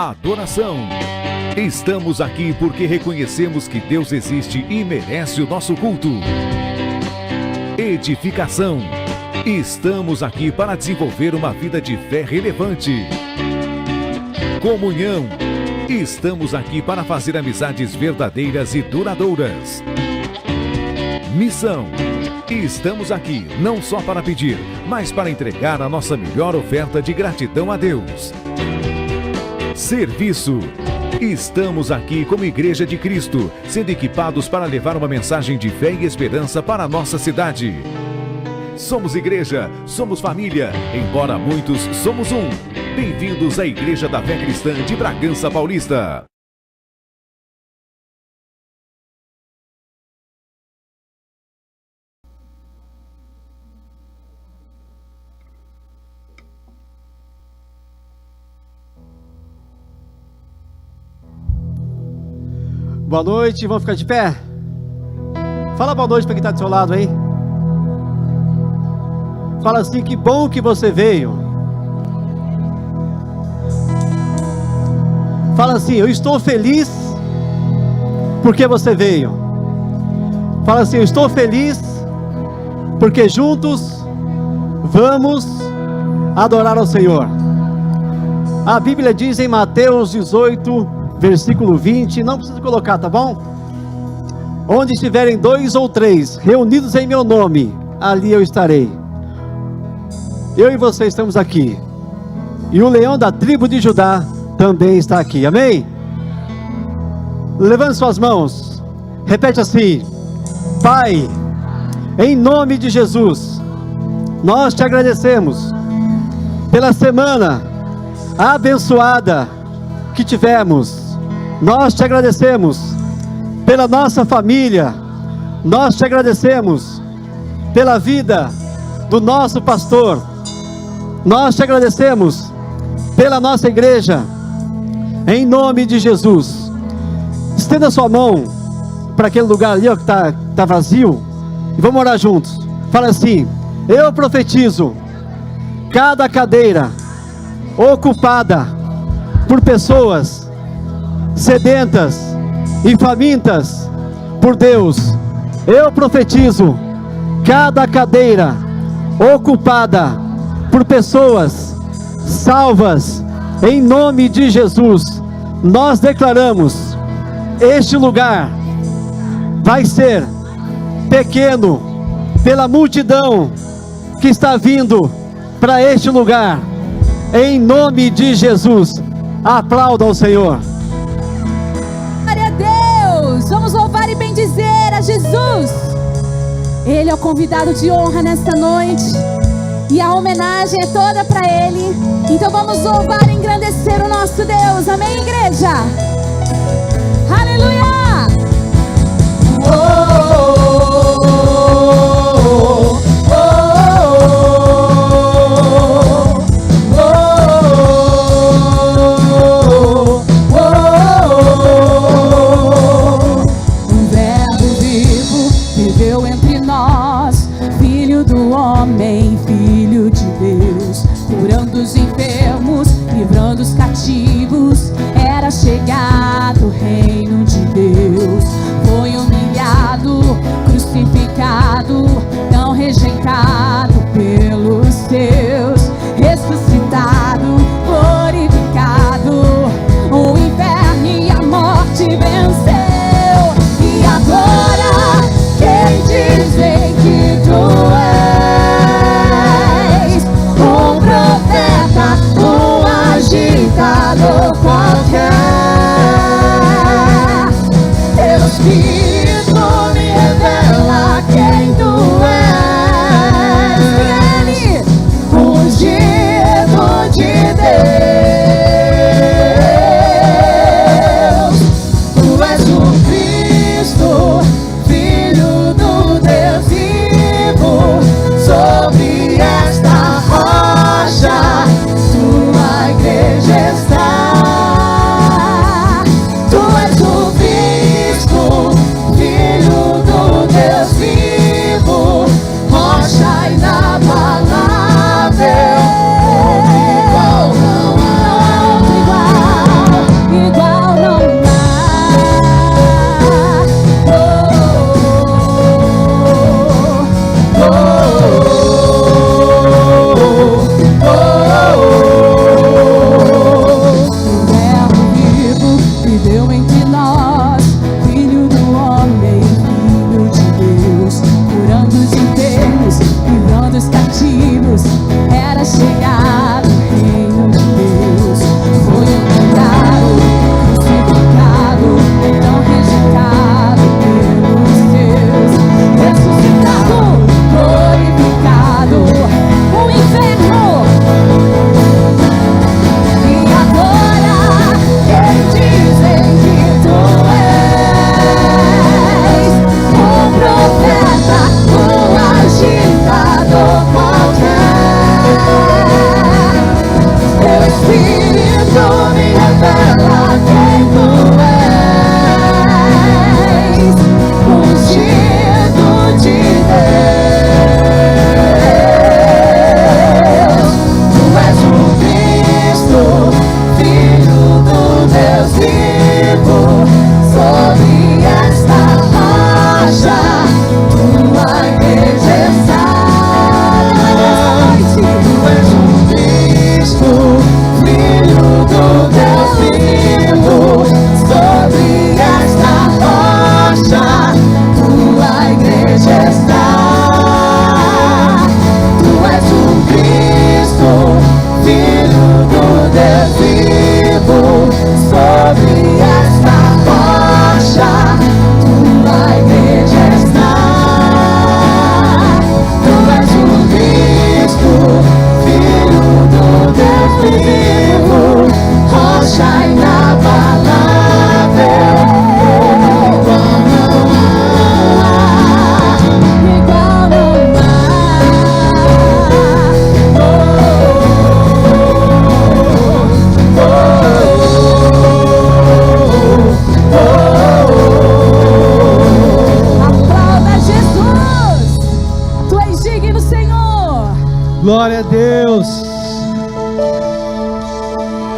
adoração. Estamos aqui porque reconhecemos que Deus existe e merece o nosso culto. Edificação. Estamos aqui para desenvolver uma vida de fé relevante. Comunhão. Estamos aqui para fazer amizades verdadeiras e duradouras. Missão. Estamos aqui não só para pedir, mas para entregar a nossa melhor oferta de gratidão a Deus. Serviço. Estamos aqui como Igreja de Cristo, sendo equipados para levar uma mensagem de fé e esperança para a nossa cidade. Somos igreja, somos família, embora muitos somos um. Bem-vindos à Igreja da Fé Cristã de Bragança Paulista. Boa noite, vamos ficar de pé? Fala boa noite para quem está do seu lado aí. Fala assim, que bom que você veio. Fala assim, eu estou feliz porque você veio. Fala assim, eu estou feliz porque juntos vamos adorar ao Senhor. A Bíblia diz em Mateus 18, versículo 20, não precisa colocar, tá bom? Onde estiverem 2 ou 3 reunidos em meu nome, ali eu estarei. Eu e você estamos aqui. E o leão da tribo de Judá também está aqui, amém? Levante suas mãos. Repete assim: Pai, em nome de Jesus, nós te agradecemos pela semana abençoada que tivemos. Nós te agradecemos pela nossa família. Nós te agradecemos pela vida do nosso pastor. Nós te agradecemos pela nossa igreja. Em nome de Jesus, estenda sua mão para aquele lugar ali, ó, que está vazio, e vamos orar juntos. Fala assim: eu profetizo cada cadeira ocupada por pessoas sedentas e famintas por Deus. Eu profetizo cada cadeira ocupada por pessoas salvas em nome de Jesus. Nós declaramos: este lugar vai ser pequeno pela multidão que está vindo para este lugar, em nome de Jesus. Aplauda ao Senhor. Glória a Deus. Vamos louvar e bendizer a Jesus. Ele é o convidado de honra nesta noite, e a homenagem é toda para Ele. Então vamos louvar e engrandecer o nosso Deus. Amém, igreja? Aleluia! Um verbo vivo viveu entre nós, Filho do homem, Filho de Deus, curando os enfermos, livrando os cativos. Era chegado o reino de Deus. Foi humilhado, crucificado, tão rejeitado pelos seus, ressuscitado, glorificado. O inferno e a morte venceu. E agora quem dizem que tu és um profeta, um agitador qualquer. Teu Espírito me revela quem tu és. E Ele, ungido de Deus. Tu és o Cristo, Filho do Deus vivo. Sobre esta rocha tua igreja está. Tu és o Cristo, Filho do Deus vivo, rocha inabalável, igual não há.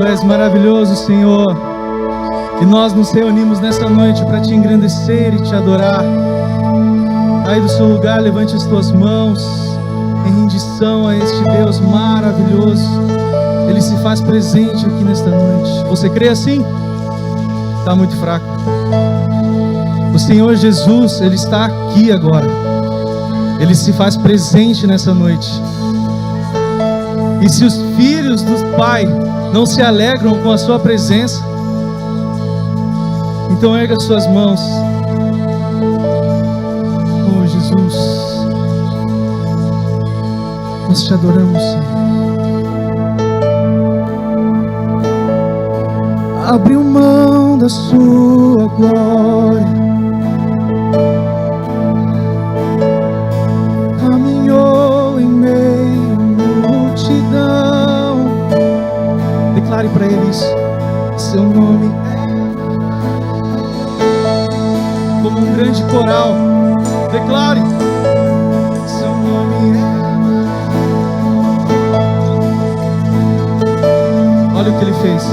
Tu és maravilhoso, Senhor. E nós nos reunimos nessa noite para te engrandecer e te adorar. Aí do seu lugar, levante as tuas mãos em rendição a este Deus maravilhoso. Ele se faz presente aqui nesta noite. Você crê assim? Está muito fraco. O Senhor Jesus, Ele está aqui agora. Ele se faz presente nessa noite. E se os filhos do Pai não se alegram com a sua presença, então erga suas mãos. Oh Jesus, nós te adoramos, Senhor. Abriu mão da sua glória, caminhou em meio à multidão. Declare para ele isso. Seu nome é como um grande coral. Declare. Seu nome é. Olha o que ele fez.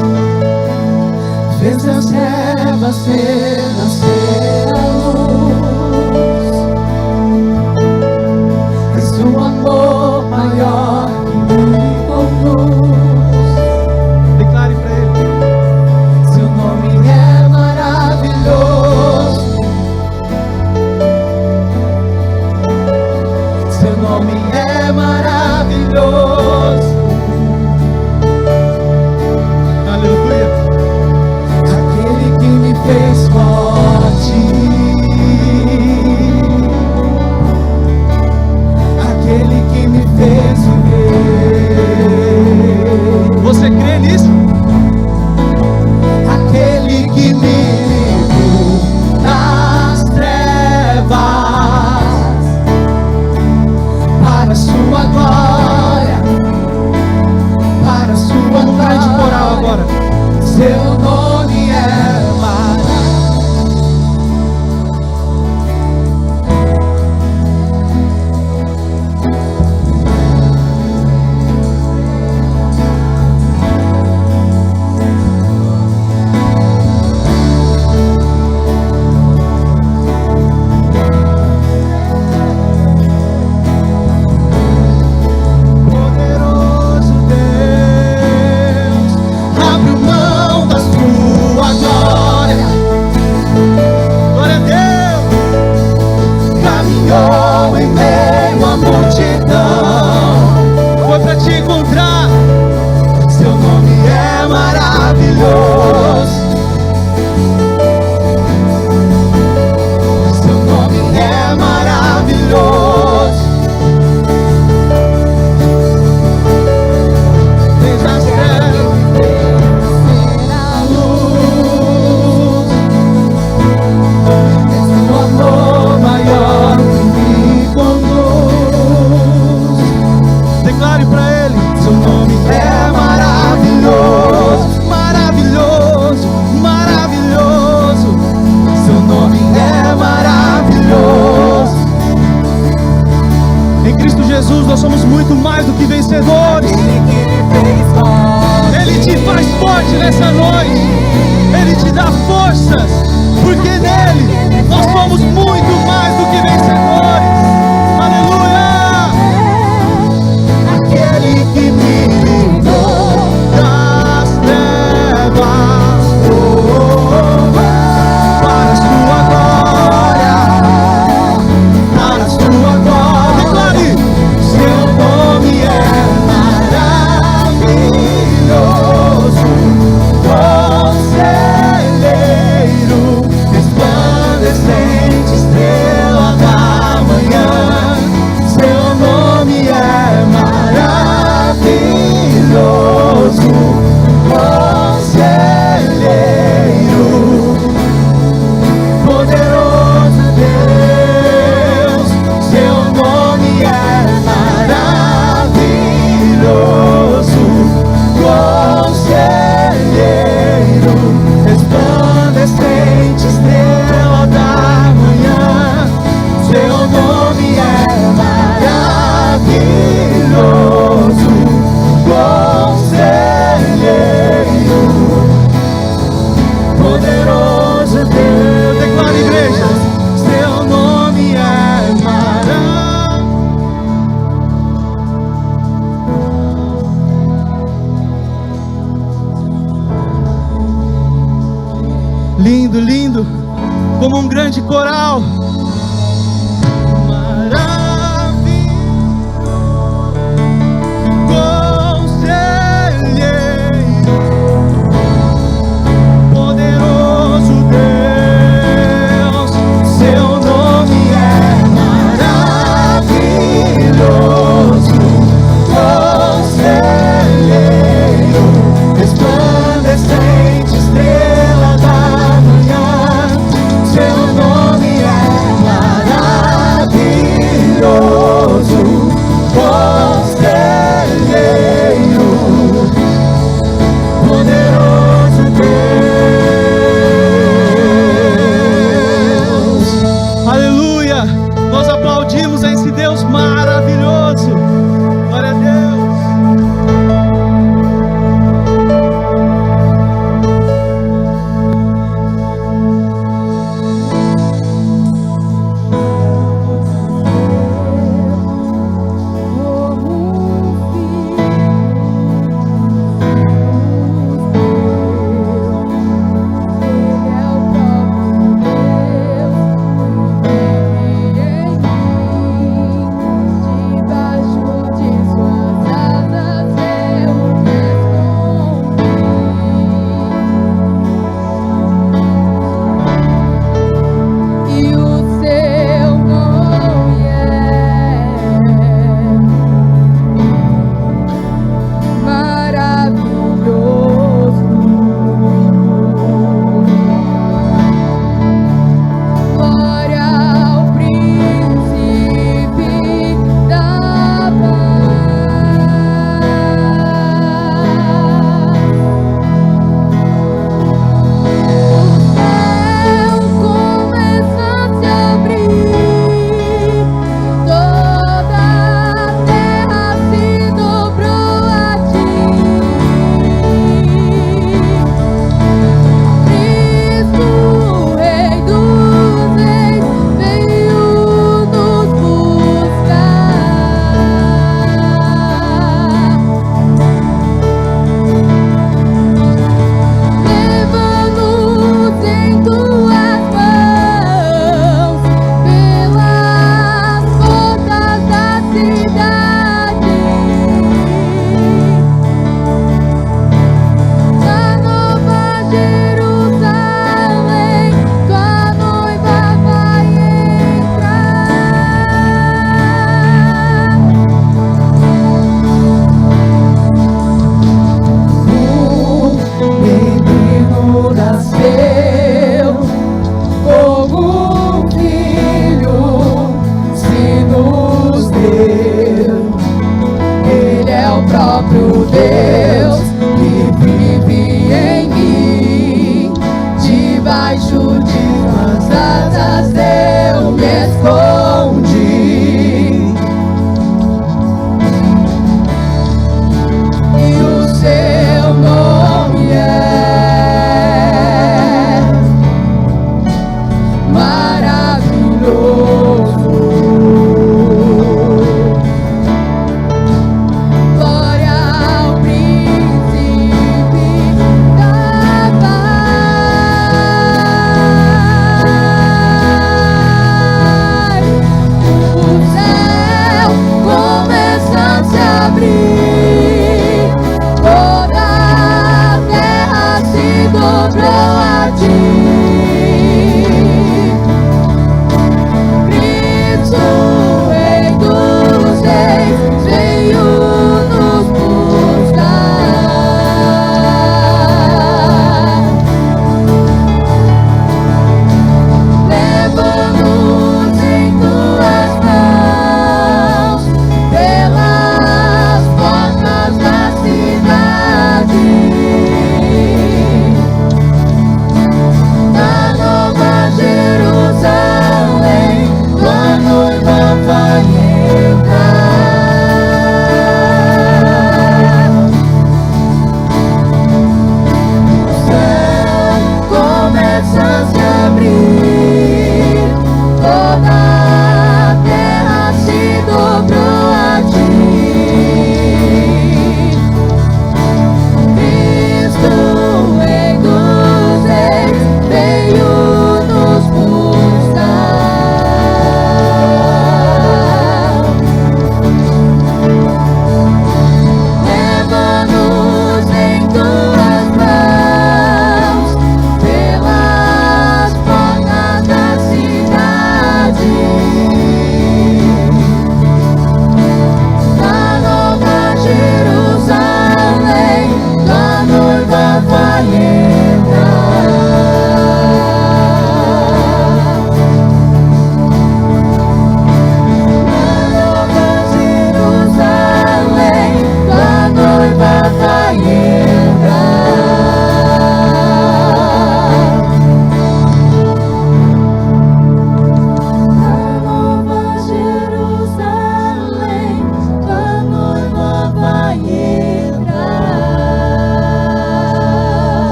Fez as trevas renascer a luz. És um amor maior que me conduz. Declare para ele. Seu nome é maravilhoso. Seu nome é maravilhoso. Aleluia. Aquele que me fez forte, aquele que me fez viver. Você crê nisso? Aquele que me livrou das trevas para a sua glória, para a sua Vamos parar de coral glória. agora. Seu nome é poderoso Deus. Abre mão da sua glória. Glória a Deus. Caminhou em meio à multidão. Foi para te encontrar. Seu nome é maravilhoso. Seu nome é maravilhoso. Fez as trevas ser a luz. És um amor maior que me conduz. Declare para ele. Seu nome é maravilhoso, maravilhoso, maravilhoso. Seu nome é maravilhoso. Em Cristo Jesus nós somos muito mais do que vencedores. Ele que me fez forte. Ele te faz forte nessa noite. Ele te dá forças. Porque nele nós somos muito mais do que vencedores. Aleluia! Aquele que me livrou das trevas, para a sua glória, para a sua glória. Declare. Seu nome é maravilhoso, conselheiro, resplandecente Lindo, lindo, como um grande coral. Resplandecente estrela da manhã, seu nome é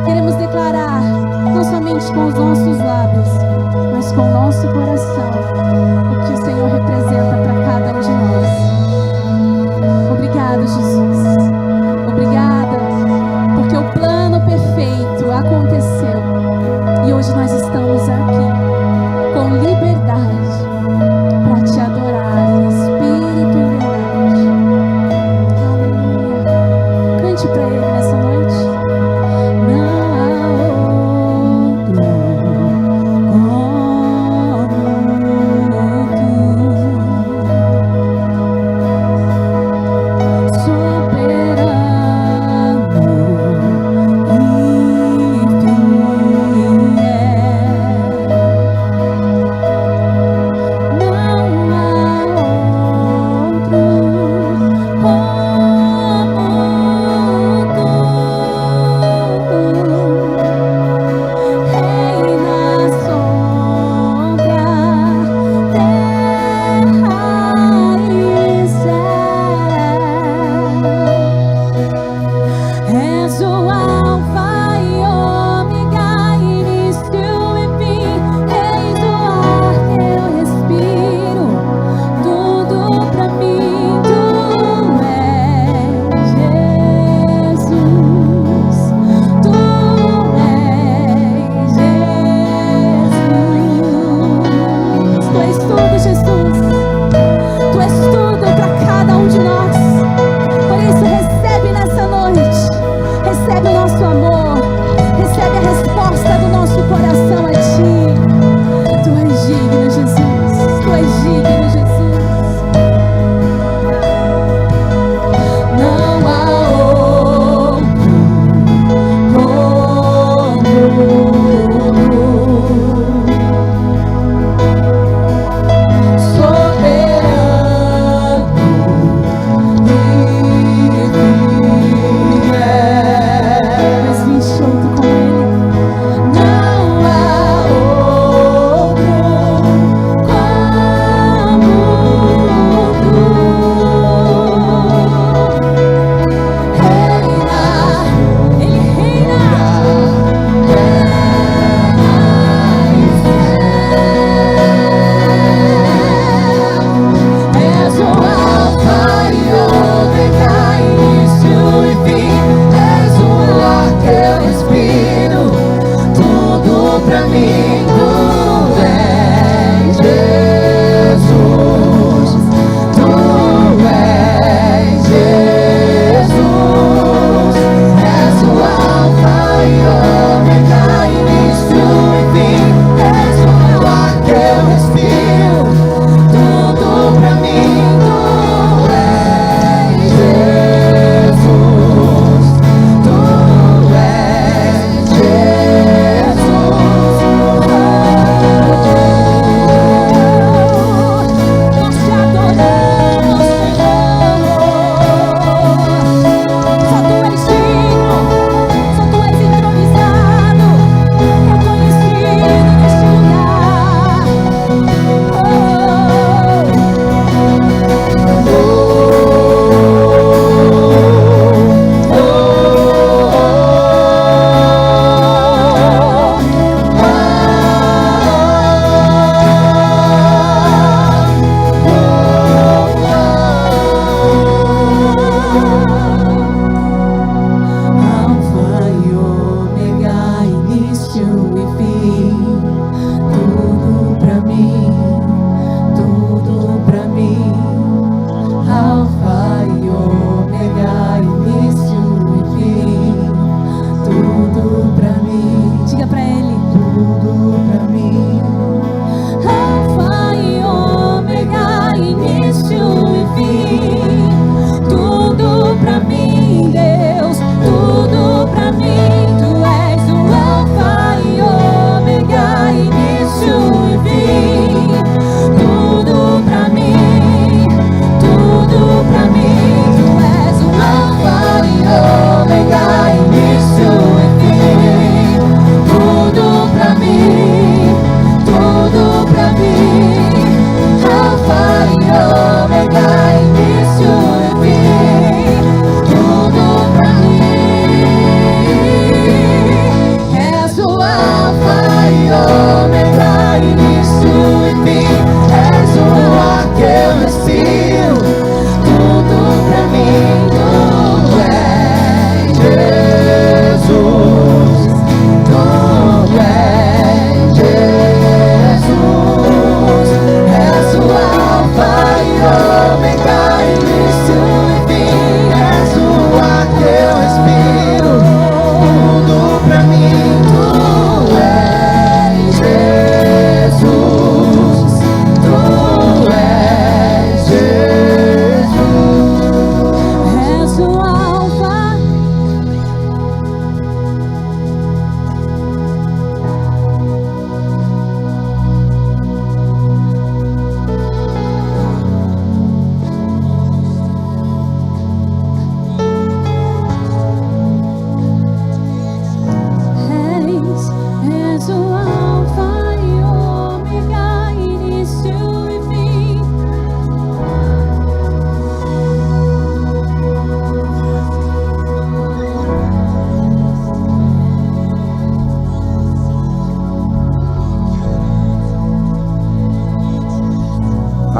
queremos declarar, não somente com os nossos lábios, mas com o nosso coração, o que o Senhor representa para cada um de nós. Obrigado, Jesus. Obrigada, porque o plano perfeito aconteceu e hoje nós estamos aqui com liberdade para te adorar em espírito e verdade. Aleluia. Cante para Ele nessa noite. Não há outro como tu.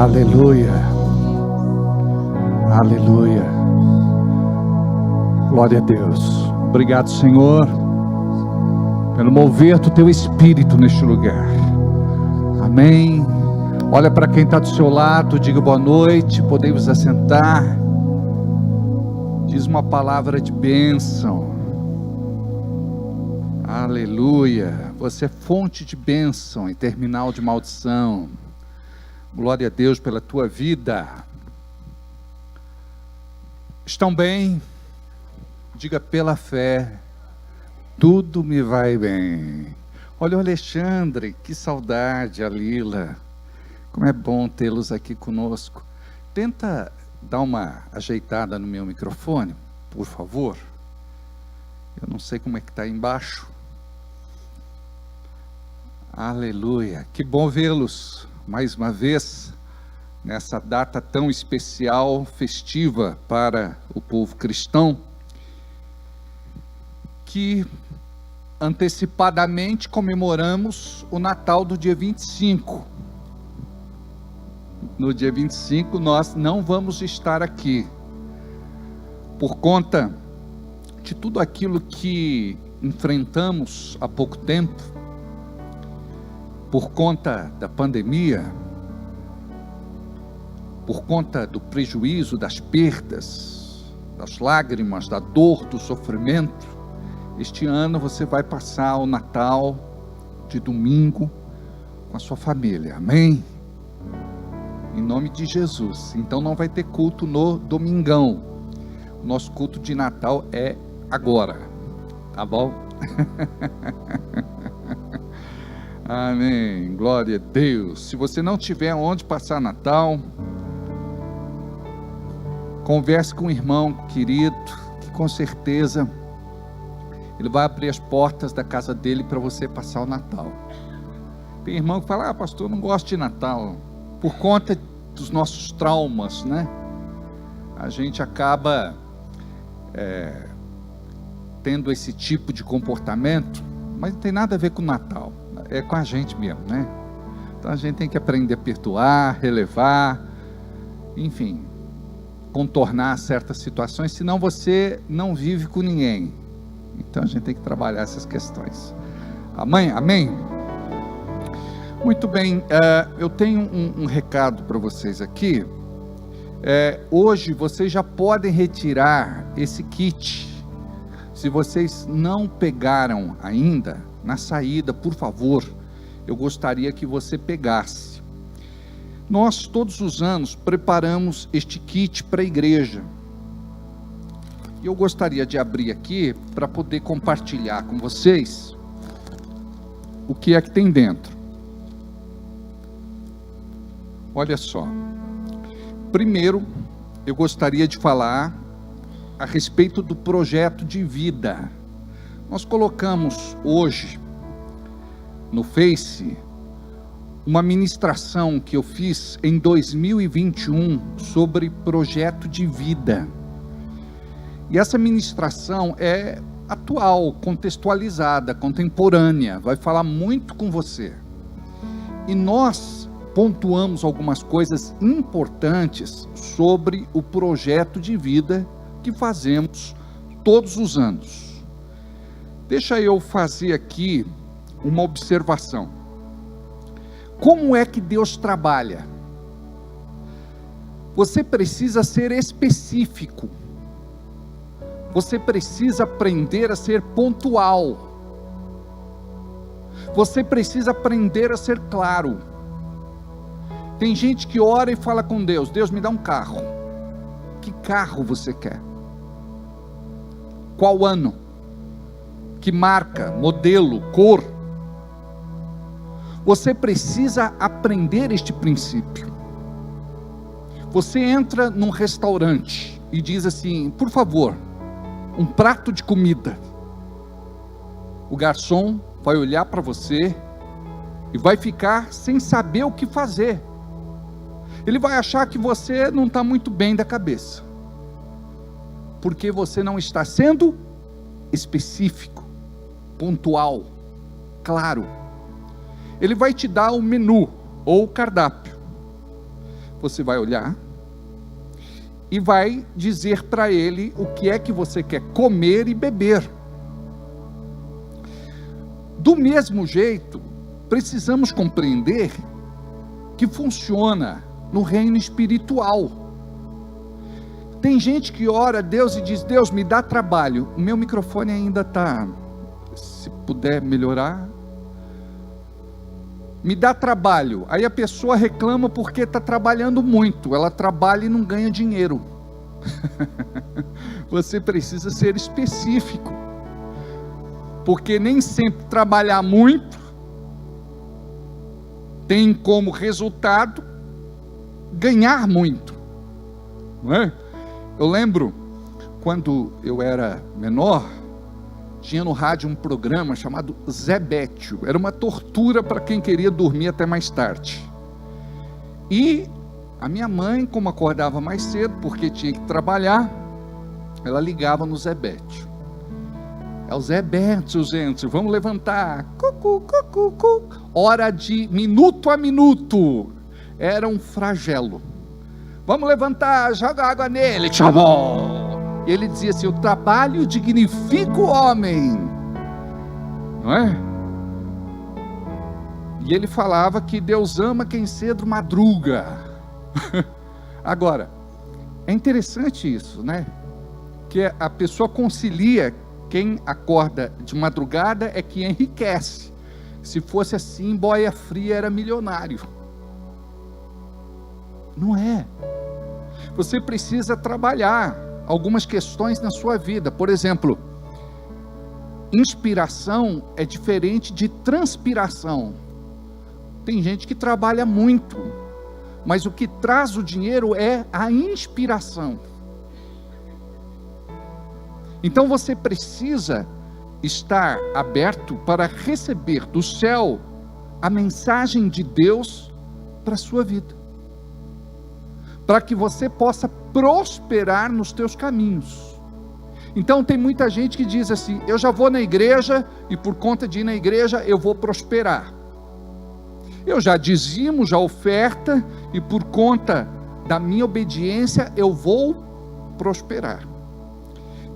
Aleluia. Aleluia. Glória a Deus. Obrigado, Senhor, pelo mover do teu Espírito neste lugar. Amém. Olha para quem está do seu lado, diga boa noite, podemos assentar. Diz uma palavra de bênção. Aleluia. Você é fonte de bênção e terminal de maldição. Glória a Deus pela tua vida. Estão bem? Diga pela fé, tudo me vai bem. Olha o Alexandre, que saudade, a Lila. Como é bom tê-los aqui conosco. Tenta dar uma ajeitada no meu microfone, por favor. Eu não sei como é que está aí embaixo. Aleluia. Que bom vê-los mais uma vez, nessa data tão especial, festiva para o povo cristão, que antecipadamente comemoramos o Natal do dia 25. No dia 25 nós não vamos estar aqui, por conta de tudo aquilo que enfrentamos há pouco tempo, por conta da pandemia, por conta do prejuízo, das perdas, das lágrimas, da dor, do sofrimento. Este ano você vai passar o Natal de domingo com a sua família, amém? Em nome de Jesus. Então não vai ter culto no domingão. O nosso culto de Natal é agora, tá bom? Amém, glória a Deus. Se você não tiver onde passar Natal, converse com um irmão querido, que com certeza ele vai abrir as portas da casa dele para você passar o Natal. Tem irmão que fala, pastor, eu não gosto de Natal, por conta dos nossos traumas, né? A gente acaba tendo esse tipo de comportamento, mas não tem nada a ver com o Natal, é com a gente mesmo, né? Então a gente tem que aprender a perdoar, relevar, enfim, contornar certas situações, senão você não vive com ninguém. Então a gente tem que trabalhar essas questões. Amém? Amém? Muito bem, eu tenho um recado para vocês aqui. Hoje vocês já podem retirar esse kit. Se vocês não pegaram ainda, na saída, por favor, eu gostaria que você pegasse. Nós todos os anos preparamos este kit para a igreja. Eu gostaria de abrir aqui para poder compartilhar com vocês o que é que tem dentro. Olha só. Primeiro, eu gostaria de falar a respeito do projeto de vida. Nós colocamos hoje no Face uma ministração que eu fiz em 2021 sobre projeto de vida. E essa ministração é atual, contextualizada, contemporânea, vai falar muito com você. E nós pontuamos algumas coisas importantes sobre o projeto de vida que fazemos todos os anos. Deixa eu fazer aqui uma observação. Como é que Deus trabalha? Você precisa ser específico. Você precisa aprender a ser pontual. Você precisa aprender a ser claro. Tem gente que ora e fala com Deus: Deus, me dá um carro. Que carro você quer? Qual ano? Que marca, modelo, cor? Você precisa aprender este princípio. Você entra num restaurante e diz assim: por favor, um prato de comida. O garçom vai olhar para você e vai ficar sem saber o que fazer. Ele vai achar que você não está muito bem da cabeça, porque você não está sendo específico, pontual, claro. Ele vai te dar o menu ou o cardápio. Você vai olhar e vai dizer para ele o que é que você quer comer e beber. Do mesmo jeito, precisamos compreender que funciona no reino espiritual. Tem gente que ora a Deus e diz: Deus, me dá trabalho. O meu microfone ainda está, se puder melhorar. Me dá trabalho. Aí a pessoa reclama porque está trabalhando muito. Ela trabalha e não ganha dinheiro. Você precisa ser específico, porque nem sempre trabalhar muito tem como resultado ganhar muito, não é? Eu lembro, quando eu era menor, tinha no rádio um programa chamado Zé Bétio. Era uma tortura para quem queria dormir até mais tarde. E a minha mãe, como acordava mais cedo, porque tinha que trabalhar, ela ligava no Zé Bétio. É o Zé Bétio, gente, vamos levantar. Cucu, cucu, cucu. Hora de minuto a minuto. Era um flagelo. Vamos levantar, joga água nele. Chamou. E ele dizia assim: o trabalho dignifica o homem, não é? E ele falava que Deus ama quem cedo madruga. Agora, é interessante isso, né? Que a pessoa concilia. Quem acorda de madrugada é que enriquece. Se fosse assim, boia fria era milionário. Não é. Você precisa trabalhar algumas questões na sua vida. Por exemplo, inspiração é diferente de transpiração. Tem gente que trabalha muito, mas o que traz o dinheiro é a inspiração. Então você precisa estar aberto para receber do céu a mensagem de Deus para a sua vida, para que você possa prosperar nos teus caminhos. Então tem muita gente que diz assim: eu já vou na igreja e por conta de ir na igreja eu vou prosperar. Eu já dizimo, já oferta e por conta da minha obediência eu vou prosperar.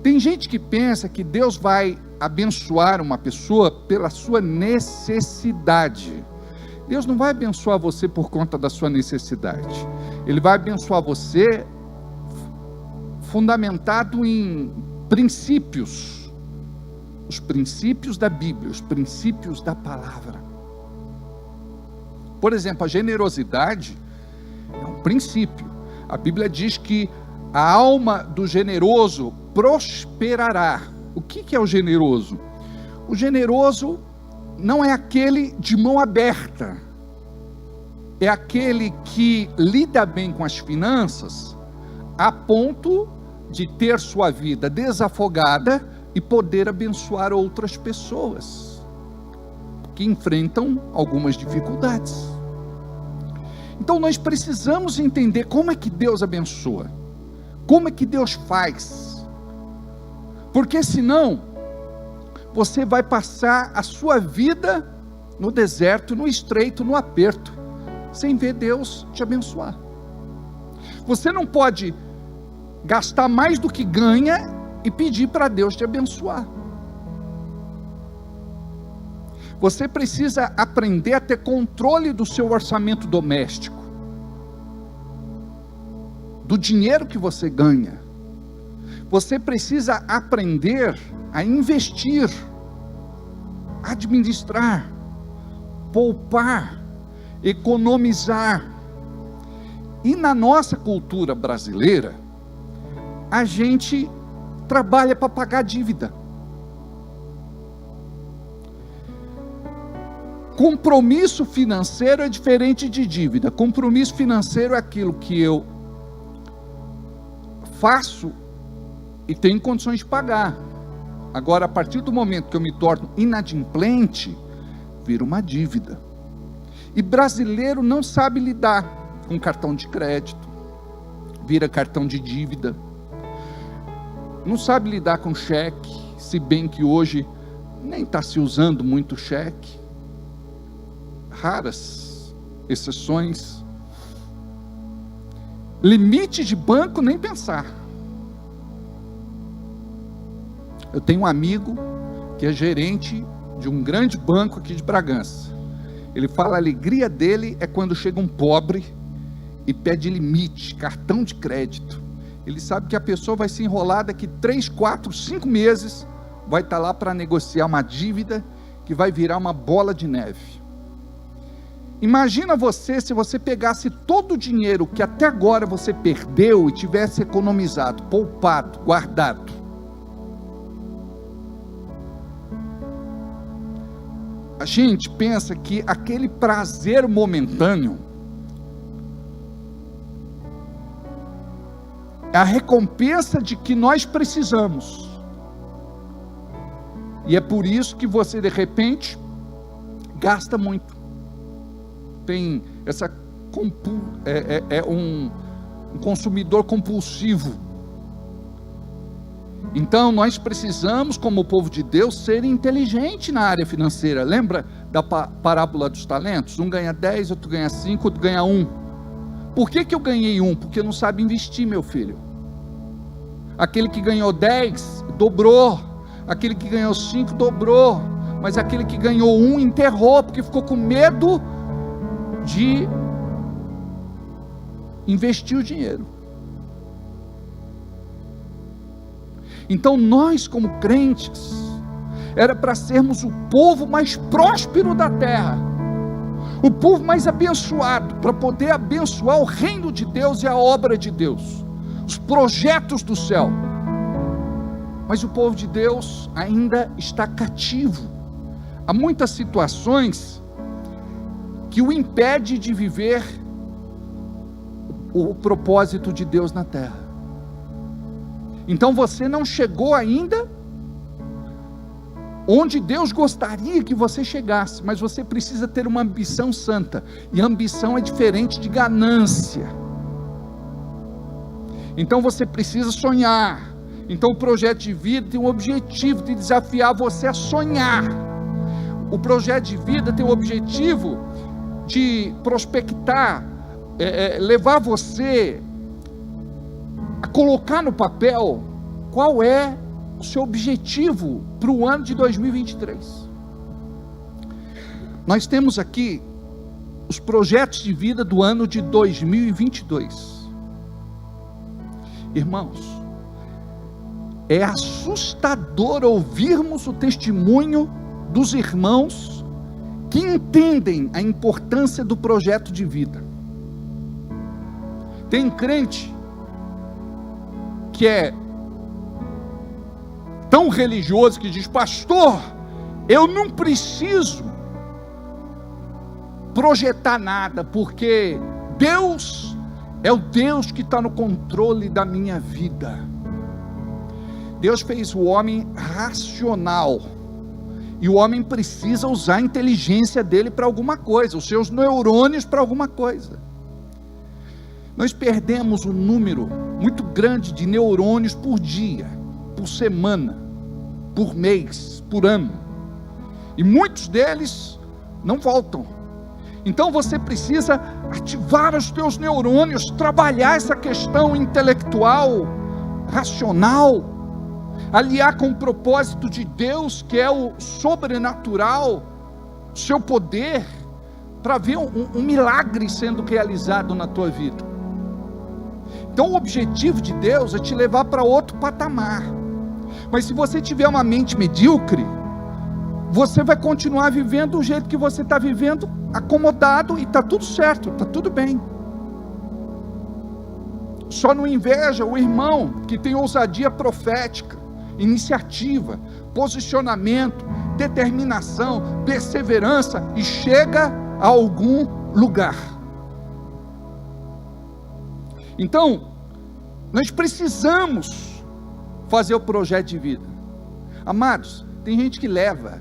Tem gente que pensa que Deus vai abençoar uma pessoa pela sua necessidade. Deus não vai abençoar você por conta da sua necessidade. Ele vai abençoar você fundamentado em princípios. Os princípios da Bíblia, os princípios da palavra. Por exemplo, a generosidade é um princípio. A Bíblia diz que a alma do generoso prosperará. O que é o generoso? O generoso não é aquele de mão aberta, é aquele que lida bem com as finanças a ponto de ter sua vida desafogada e poder abençoar outras pessoas que enfrentam algumas dificuldades. Então nós precisamos entender como é que Deus abençoa, como é que Deus faz. Porque senão, você vai passar a sua vida no deserto, no estreito, no aperto, sem ver Deus te abençoar. Você não pode gastar mais do que ganha e pedir para Deus te abençoar. Você precisa aprender a ter controle do seu orçamento doméstico, do dinheiro que você ganha. Você precisa aprender a investir, administrar, poupar, economizar. E na nossa cultura brasileira, a gente trabalha para pagar dívida. Compromisso financeiro é diferente de dívida. Compromisso financeiro é aquilo que eu faço e tenho condições de pagar. Agora, a partir do momento que eu me torno inadimplente, vira uma dívida. E brasileiro não sabe lidar com cartão de crédito, vira cartão de dívida. Não sabe lidar com cheque, se bem que hoje nem está se usando muito cheque. Raras exceções. Limite de banco, nem pensar. Eu tenho um amigo que é gerente de um grande banco aqui de Bragança. Ele fala, a alegria dele é quando chega um pobre e pede limite, cartão de crédito. Ele sabe que a pessoa vai se enrolar daqui 3, 4, 5 meses, vai estar lá para negociar uma dívida que vai virar uma bola de neve. Imagina você, se você pegasse todo o dinheiro que até agora você perdeu e tivesse economizado, poupado, guardado. A gente pensa que aquele prazer momentâneo é a recompensa de que nós precisamos. E é por isso que você de repente gasta muito. Tem essa um consumidor compulsivo. Então nós precisamos, como povo de Deus, ser inteligente na área financeira. Lembra da parábola dos talentos? Um ganha 10, outro ganha 5, outro ganha 1. Por que eu ganhei 1? Porque não sabe investir, meu filho. Aquele que ganhou 10 dobrou, aquele que ganhou 5 dobrou, mas aquele que ganhou 1 enterrou, porque ficou com medo de investir o dinheiro. Então nós, como crentes, era para sermos o povo mais próspero da terra, o povo mais abençoado, para poder abençoar o reino de Deus e a obra de Deus, os projetos do céu. Mas o povo de Deus ainda está cativo. Há muitas situações que o impede de viver o propósito de Deus na terra. Então você não chegou ainda onde Deus gostaria que você chegasse, mas você precisa ter uma ambição santa, e ambição é diferente de ganância. Então você precisa sonhar. Então o projeto de vida tem um objetivo de desafiar você a sonhar. O projeto de vida tem o objetivo de prospectar, levar você a colocar no papel qual é o seu objetivo para o ano de 2023. Nós temos aqui os projetos de vida do ano de 2022. Irmãos, é assustador ouvirmos o testemunho dos irmãos que entendem a importância do projeto de vida. Tem crente que é tão religioso que diz: pastor, eu não preciso projetar nada, porque Deus é o Deus que está no controle da minha vida. Deus fez o homem racional, e o homem precisa usar a inteligência dele para alguma coisa, os seus neurônios para alguma coisa. Nós perdemos um número muito grande de neurônios por dia, por semana, por mês, por ano, e muitos deles não voltam. Então você precisa ativar os teus neurônios, trabalhar essa questão intelectual, racional, aliar com o propósito de Deus, que é o sobrenatural, seu poder, para ver um milagre sendo realizado na tua vida. Então o objetivo de Deus é te levar para outro patamar. Mas se você tiver uma mente medíocre, você vai continuar vivendo do jeito que você está vivendo, acomodado, e está tudo certo, está tudo bem. Só não inveja o irmão que tem ousadia profética, iniciativa, posicionamento, determinação, perseverança, e chega a algum lugar. Então, nós precisamos fazer o projeto de vida. Amados, tem gente que leva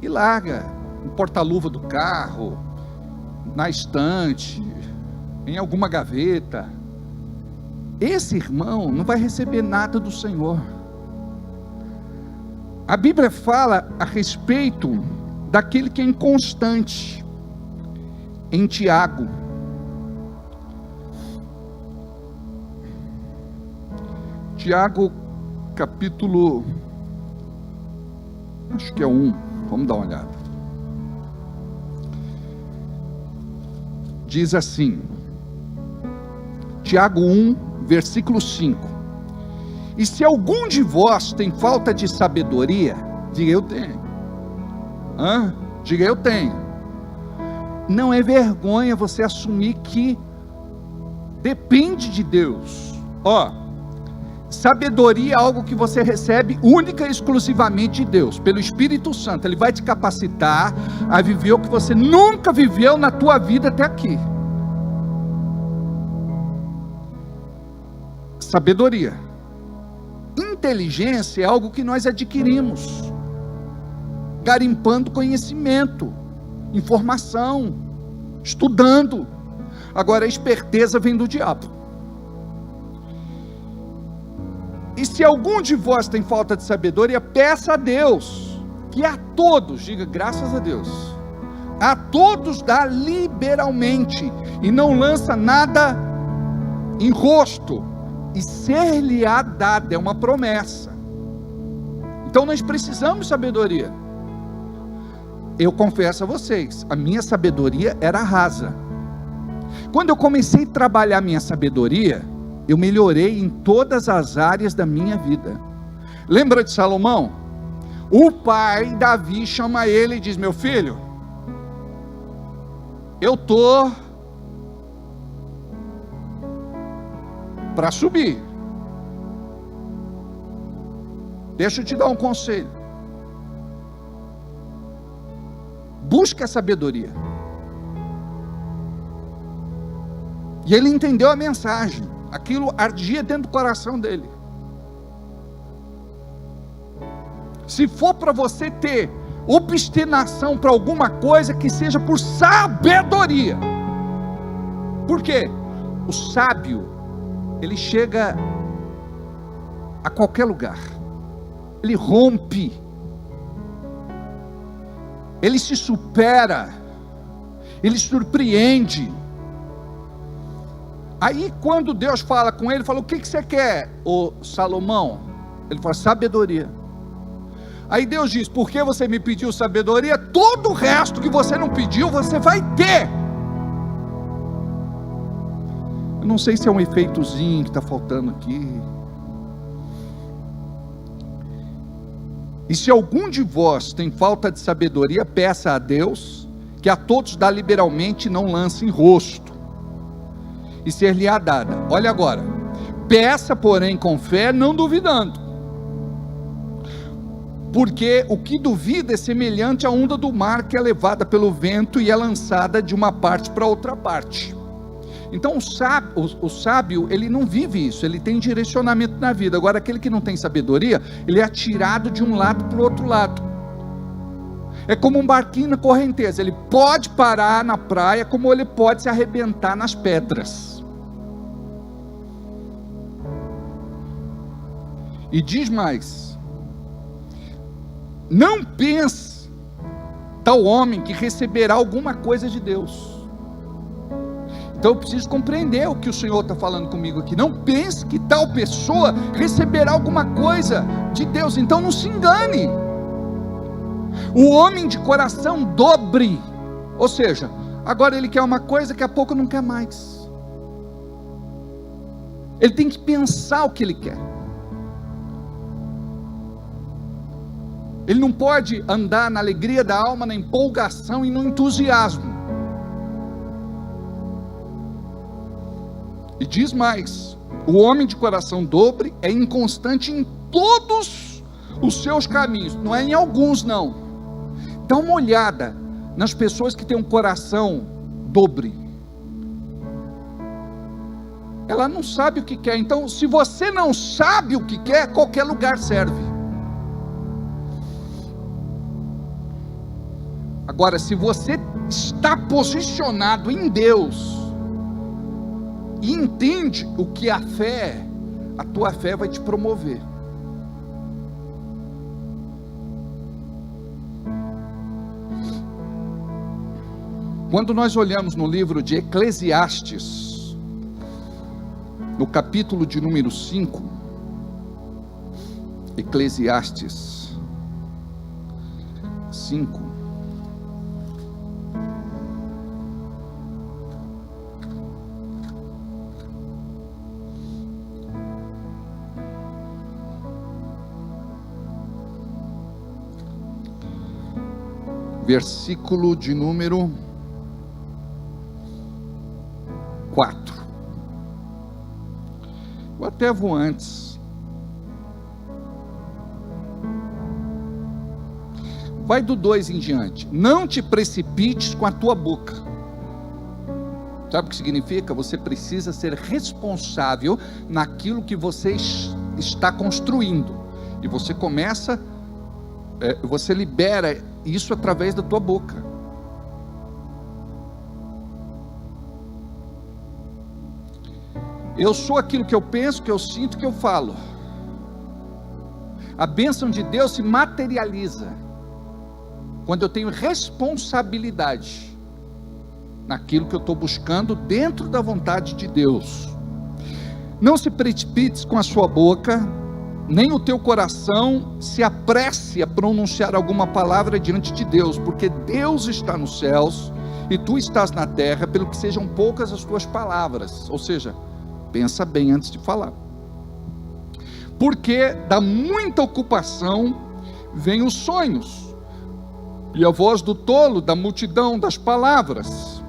e larga no porta-luva do carro, na estante, em alguma gaveta. Esse irmão não vai receber nada do Senhor. A Bíblia fala a respeito daquele que é inconstante, em Tiago. Tiago, capítulo, acho que é 1, vamos dar uma olhada. Diz assim, Tiago 1, versículo 5: e se algum de vós tem falta de sabedoria, diga eu tenho. Diga eu tenho. Não é vergonha você assumir que depende de Deus. Sabedoria é algo que você recebe única e exclusivamente de Deus, pelo Espírito Santo. Ele vai te capacitar a viver o que você nunca viveu na tua vida até aqui. Sabedoria. Inteligência é algo que nós adquirimos, garimpando conhecimento, informação, estudando. Agora a esperteza vem do diabo. E se algum de vós tem falta de sabedoria, peça a Deus, que a todos, diga graças a Deus, a todos dá liberalmente, e não lança nada em rosto, e ser-lhe-á dada, é uma promessa. Então nós precisamos de sabedoria. Eu confesso a vocês, a minha sabedoria era rasa. Quando eu comecei a trabalhar minha sabedoria, eu melhorei em todas as áreas da minha vida. Lembra de Salomão? O pai Davi chama ele e diz: meu filho, eu estou para subir. Deixa eu te dar um conselho. Busca a sabedoria. E ele entendeu a mensagem. Aquilo ardia dentro do coração dele. Se for para você ter obstinação para alguma coisa, que seja por sabedoria. Por quê? O sábio, ele chega a qualquer lugar. Ele rompe. Ele se supera. Ele surpreende. Aí quando Deus fala com ele, fala: o que você quer, ô Salomão? Ele fala: sabedoria. Aí Deus diz: porque você me pediu sabedoria, todo o resto que você não pediu, você vai ter. Eu não sei se é um efeitozinho que está faltando aqui. E se algum de vós tem falta de sabedoria, peça a Deus, que a todos dá liberalmente, e não lance em rosto, e ser-lhe-á dada. Olha agora: peça, porém, com fé, não duvidando, porque o que duvida é semelhante à onda do mar, que é levada pelo vento e é lançada de uma parte para outra parte. Então o sábio, ele não vive isso, ele tem direcionamento na vida. Agora aquele que não tem sabedoria, ele é atirado de um lado para o outro lado. É como um barquinho na correnteza, ele pode parar na praia, como ele pode se arrebentar nas pedras. E diz mais: não pense tal homem que receberá alguma coisa de Deus. Então eu preciso compreender o que o Senhor está falando comigo aqui. Não pense que tal pessoa receberá alguma coisa de Deus. Então não se engane. O homem de coração dobre, ou seja, agora ele quer uma coisa, daqui a pouco não quer mais. Ele tem que pensar o que ele quer. Ele não pode andar na alegria da alma, na empolgação e no entusiasmo. E diz mais: o homem de coração dobre é inconstante em todos os seus caminhos. Não é em alguns, não. Dá uma olhada nas pessoas que têm um coração dobre. Ela não sabe o que quer. Então, se você não sabe o que quer, qualquer lugar serve. Agora, se você está posicionado em Deus e entende o que é a fé, a tua fé vai te promover. Quando nós olhamos no livro de Eclesiastes, no capítulo de número 5, Eclesiastes 5. Versículo de número 4. Eu até vou antes. Vai do 2 em diante. Não te precipites com a tua boca. Sabe o que significa? Você precisa ser responsável naquilo que você está construindo. E você começa, você libera isso através da tua boca. Eu sou aquilo que eu penso, que eu sinto, que eu falo. A bênção de Deus se materializa quando eu tenho responsabilidade naquilo que eu estou buscando dentro da vontade de Deus. Não se precipite com a sua boca, nem o teu coração se apresse a pronunciar alguma palavra diante de Deus, porque Deus está nos céus e tu estás na terra, pelo que sejam poucas as tuas palavras. Ou seja, pensa bem antes de falar, porque da muita ocupação vem os sonhos, e a voz do tolo da multidão das palavras.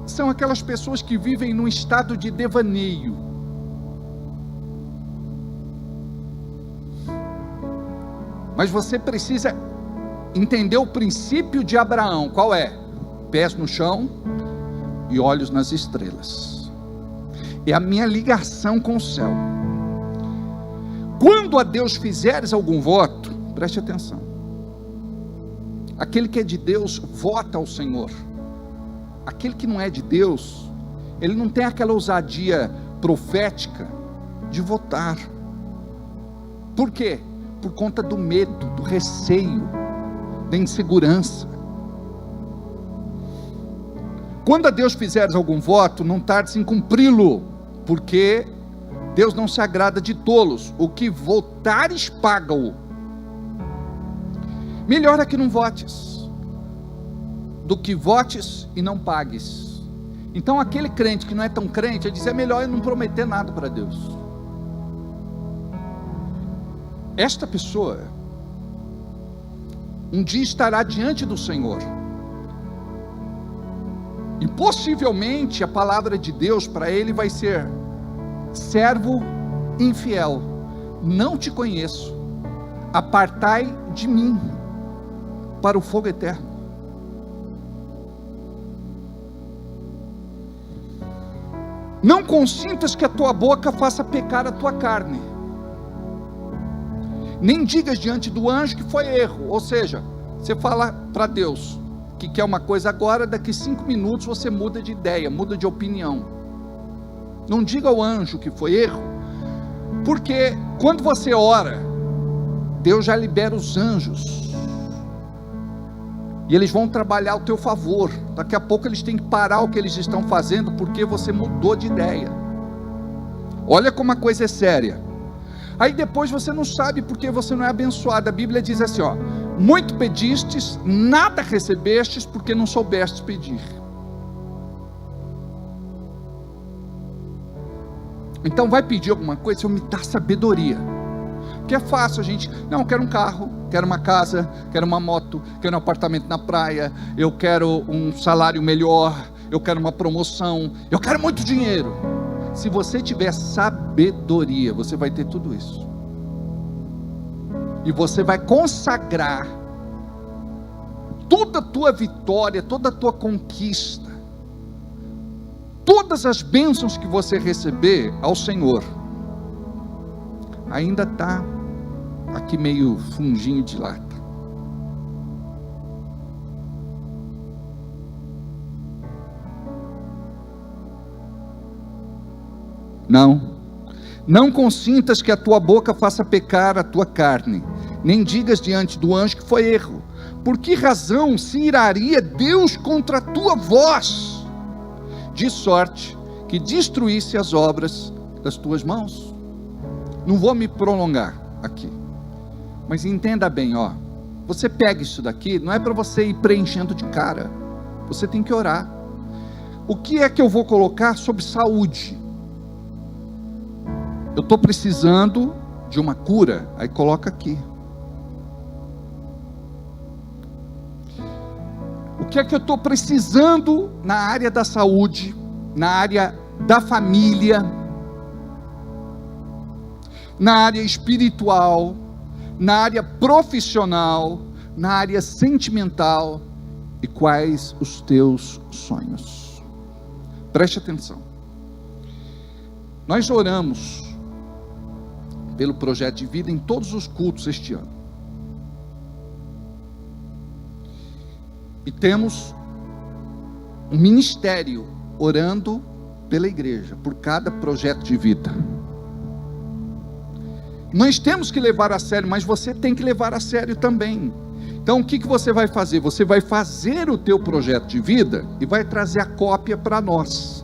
São aquelas pessoas que vivem num estado de devaneio. Mas você precisa entender o princípio de Abraão. Qual é? Pés no chão e olhos nas estrelas. É a minha ligação com o céu. Quando a Deus fizeres algum voto, preste atenção. Aquele que é de Deus, vota ao Senhor. Aquele que não é de Deus, ele não tem aquela ousadia profética de votar. Por quê? Por conta do medo, do receio, da insegurança. Quando a Deus fizeres algum voto, não tardes em cumpri-lo, porque Deus não se agrada de tolos. O que votares, paga-o. Melhor é que não votes, do que votes e não pagues. Então aquele crente que não é tão crente, ele diz, é melhor eu não prometer nada para Deus. Esta pessoa, um dia estará diante do Senhor, e possivelmente a palavra de Deus para ele vai ser, servo infiel, não te conheço, apartai de mim, para o fogo eterno. Não consintas que a tua boca faça pecar a tua carne, nem digas diante do anjo que foi erro. Ou seja, você fala para Deus que quer uma coisa agora, daqui 5 minutos você muda de ideia, muda de opinião. Não diga ao anjo que foi erro, porque quando você ora, Deus já libera os anjos, e eles vão trabalhar ao teu favor. Daqui a pouco eles têm que parar o que eles estão fazendo, porque você mudou de ideia. Olha como a coisa é séria. Aí depois você não sabe porque você não é abençoado. A Bíblia diz assim, ó: muito pedistes, nada recebestes, porque não soubestes pedir. Então vai pedir alguma coisa, Senhor, me dá sabedoria. Que é fácil a gente, não, eu quero um carro, quero uma casa, quero uma moto, quero um apartamento na praia, eu quero um salário melhor, eu quero uma promoção, eu quero muito dinheiro. Se você tiver sabedoria, você vai ter tudo isso, e você vai consagrar toda a tua vitória, toda a tua conquista, todas as bênçãos que você receber ao Senhor. Ainda está aqui meio fundinho de lata. Não consintas que a tua boca faça pecar a tua carne, nem digas diante do anjo que foi erro. Por que razão se iraria Deus contra a tua voz, de sorte que destruísse as obras das tuas mãos? Não vou me prolongar aqui. Mas entenda bem, ó. Você pega isso daqui, não é para você ir preenchendo de cara. Você tem que orar. O que é que eu vou colocar sobre saúde? Eu estou precisando de uma cura, aí coloca aqui. O que é que eu estou precisando na área da saúde, na área da família, na área espiritual, na área profissional, na área sentimental, e quais os teus sonhos? Preste atenção. Nós oramos pelo projeto de vida em todos os cultos este ano. E temos um ministério orando pela igreja, por cada projeto de vida. Nós temos que levar a sério, mas você tem que levar a sério também. Então o que você vai fazer? Você vai fazer o teu projeto de vida e vai trazer a cópia para nós.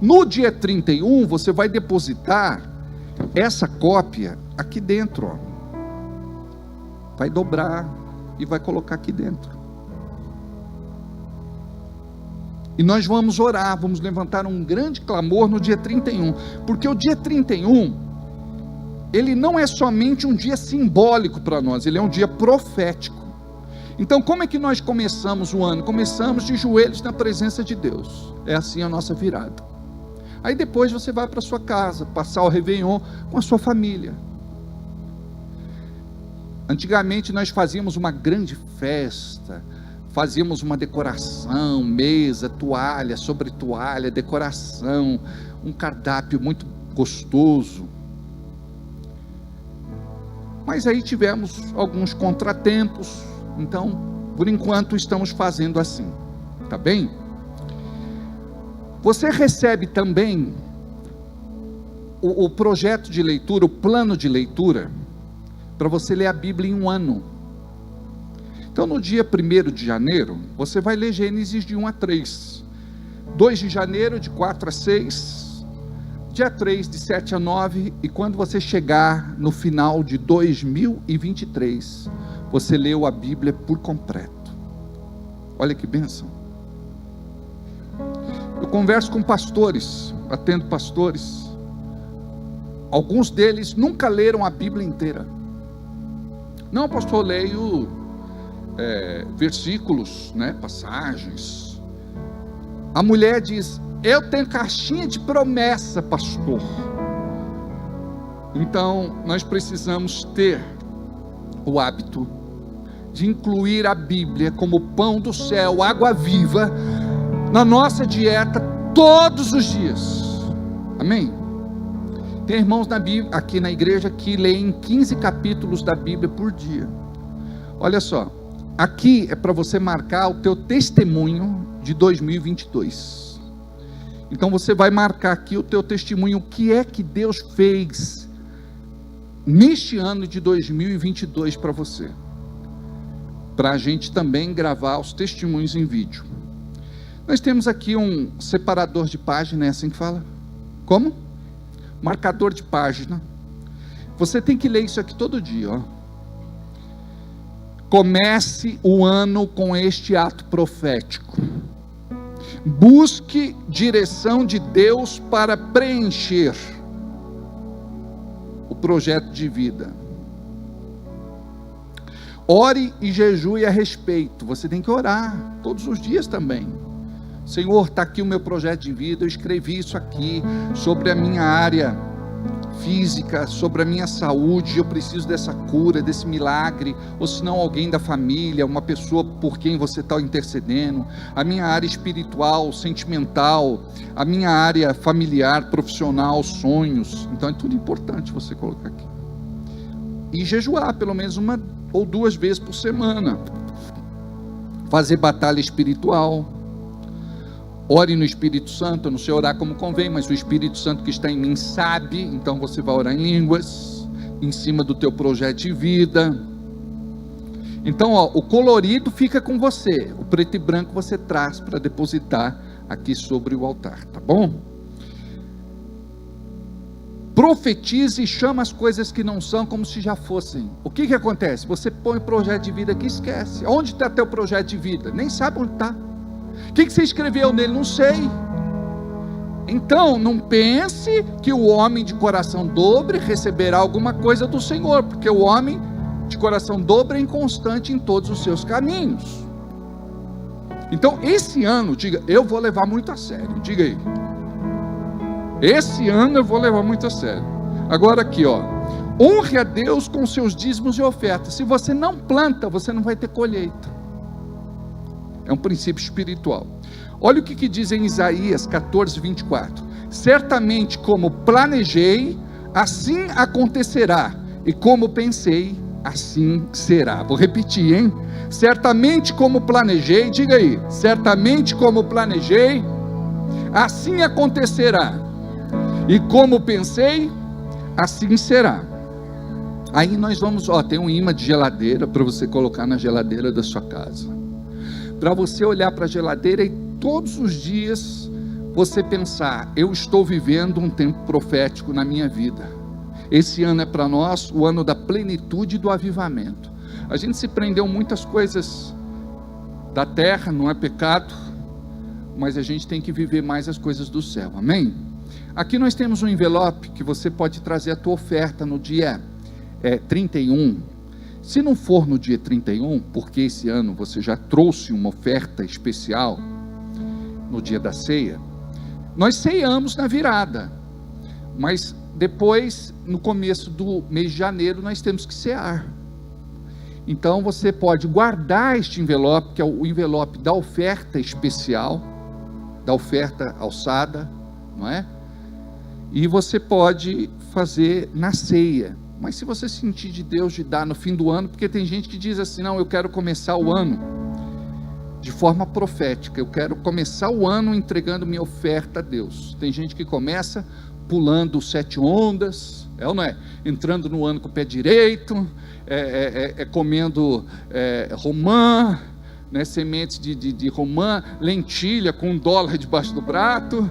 No dia 31, você vai depositar essa cópia aqui dentro, ó. Vai dobrar e vai colocar aqui dentro. E nós vamos orar, vamos levantar um grande clamor no dia 31, porque o dia 31, ele não é somente um dia simbólico para nós, ele é um dia profético. Então como é que nós começamos o ano? Começamos de joelhos na presença de Deus, é assim a nossa virada. Aí depois você vai para sua casa, passar o Réveillon com a sua família. Antigamente nós fazíamos uma grande festa, fazíamos uma decoração, mesa, toalha, sobre toalha, decoração, um cardápio muito gostoso. Mas aí tivemos alguns contratempos, então, por enquanto estamos fazendo assim, tá bem? Você recebe também o projeto de leitura, o plano de leitura, para você ler a Bíblia em um ano. Então no dia 1º de janeiro, você vai ler Gênesis de 1 a 3, 2 de janeiro de 4 a 6, dia 3 de 7 a 9, e quando você chegar no final de 2023, você leu a Bíblia por completo. Olha que bênção. Eu converso com pastores, atendo pastores, alguns deles nunca leram a Bíblia inteira. Não, pastor, eu leio versículos, né, passagens. A mulher diz: eu tenho caixinha de promessa, pastor. Então nós precisamos ter o hábito de incluir a Bíblia como pão do céu, água viva, na nossa dieta todos os dias. Amém? Tem irmãos aqui na igreja que leem 15 capítulos da Bíblia por dia. Olha só, aqui é para você marcar o teu testemunho de 2022. Então você vai marcar aqui o teu testemunho, o que é que Deus fez neste ano de 2022 para você, para a gente também gravar os testemunhos em vídeo. Nós temos aqui um separador de página, é assim que fala? Como? Marcador de página. Você tem que ler isso aqui todo dia, ó. Comece o ano com este ato profético. Busque direção de Deus para preencher o projeto de vida. Ore e jejue a respeito. Você tem que orar todos os dias também. Senhor, está aqui o meu projeto de vida, eu escrevi isso aqui, sobre a minha área física, sobre a minha saúde, eu preciso dessa cura, desse milagre, ou se não alguém da família, uma pessoa por quem você está intercedendo, a minha área espiritual, sentimental, a minha área familiar, profissional, sonhos. Então é tudo importante você colocar aqui. E jejuar pelo menos 1 ou 2 vezes por semana, fazer batalha espiritual. Ore no Espírito Santo. Eu não sei orar como convém, mas o Espírito Santo que está em mim sabe. Então você vai orar em línguas, em cima do teu projeto de vida. Então ó, o colorido fica com você, o preto e branco você traz para depositar aqui sobre o altar, tá bom? profetiza e chama as coisas que não são como se já fossem. O que acontece? Você põe o projeto de vida aqui e esquece. Onde está teu projeto de vida? Nem sabe onde está. O que você escreveu nele? Não sei. Então, não pense que o homem de coração dobre receberá alguma coisa do Senhor, porque o homem de coração dobre é inconstante em todos os seus caminhos. Então, esse ano, diga, eu vou levar muito a sério. Diga aí. Esse ano eu vou levar muito a sério. Agora aqui, ó. Honre a Deus com seus dízimos e ofertas. Se você não planta, você não vai ter colheita. É um princípio espiritual. Olha o que diz em Isaías 14, 24. Certamente como planejei, assim acontecerá. E como pensei, assim será. Vou repetir, hein? Certamente como planejei, diga aí. Certamente como planejei, assim acontecerá. E como pensei, assim será. Aí nós vamos, ó, tem um imã de geladeira para você colocar na geladeira da sua casa. Para você olhar para a geladeira e todos os dias você pensar, eu estou vivendo um tempo profético na minha vida. Esse ano é para nós o ano da plenitude e do avivamento. A gente se prendeu muitas coisas da terra, não é pecado, mas a gente tem que viver mais as coisas do céu, amém? Aqui nós temos um envelope que você pode trazer a tua oferta no dia 31. Se não for no dia 31, porque esse ano você já trouxe uma oferta especial no dia da ceia, nós ceiamos na virada, mas depois, no começo do mês de janeiro, nós temos que cear. Então você pode guardar este envelope, que é o envelope da oferta especial, da oferta alçada, não é? E você pode fazer na ceia. Mas se você sentir de Deus de dar no fim do ano, porque tem gente que diz assim, não, eu quero começar o ano de forma profética, eu quero começar o ano entregando minha oferta a Deus. Tem gente que começa pulando 7 ondas, é ou não é? Entrando no ano com o pé direito, comendo romã, né, sementes de romã, lentilha com $1 debaixo do prato.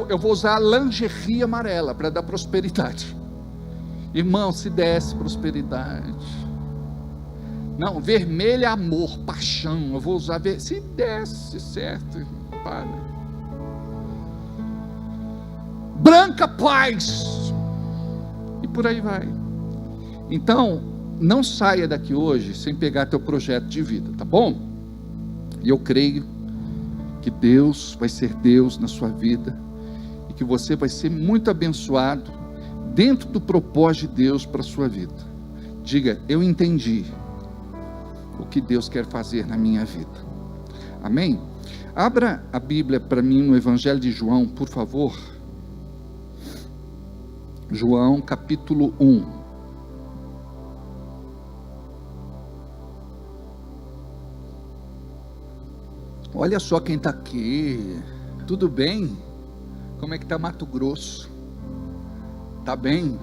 Eu vou usar a lingerie amarela para dar prosperidade. Irmão, se desse prosperidade. Não, vermelho é amor, paixão. Eu vou usar se desse certo, Padre. Branca, paz. E por aí vai. Então, não saia daqui hoje sem pegar teu projeto de vida, tá bom? E eu creio que Deus vai ser Deus na sua vida e que você vai ser muito abençoado dentro do propósito de Deus para a sua vida. Diga, eu entendi o que Deus quer fazer na minha vida. Amém? Abra a Bíblia para mim no Evangelho de João, por favor. João capítulo 1. Olha só quem está aqui. Tudo bem? Como é que está Mato Grosso? Está bem?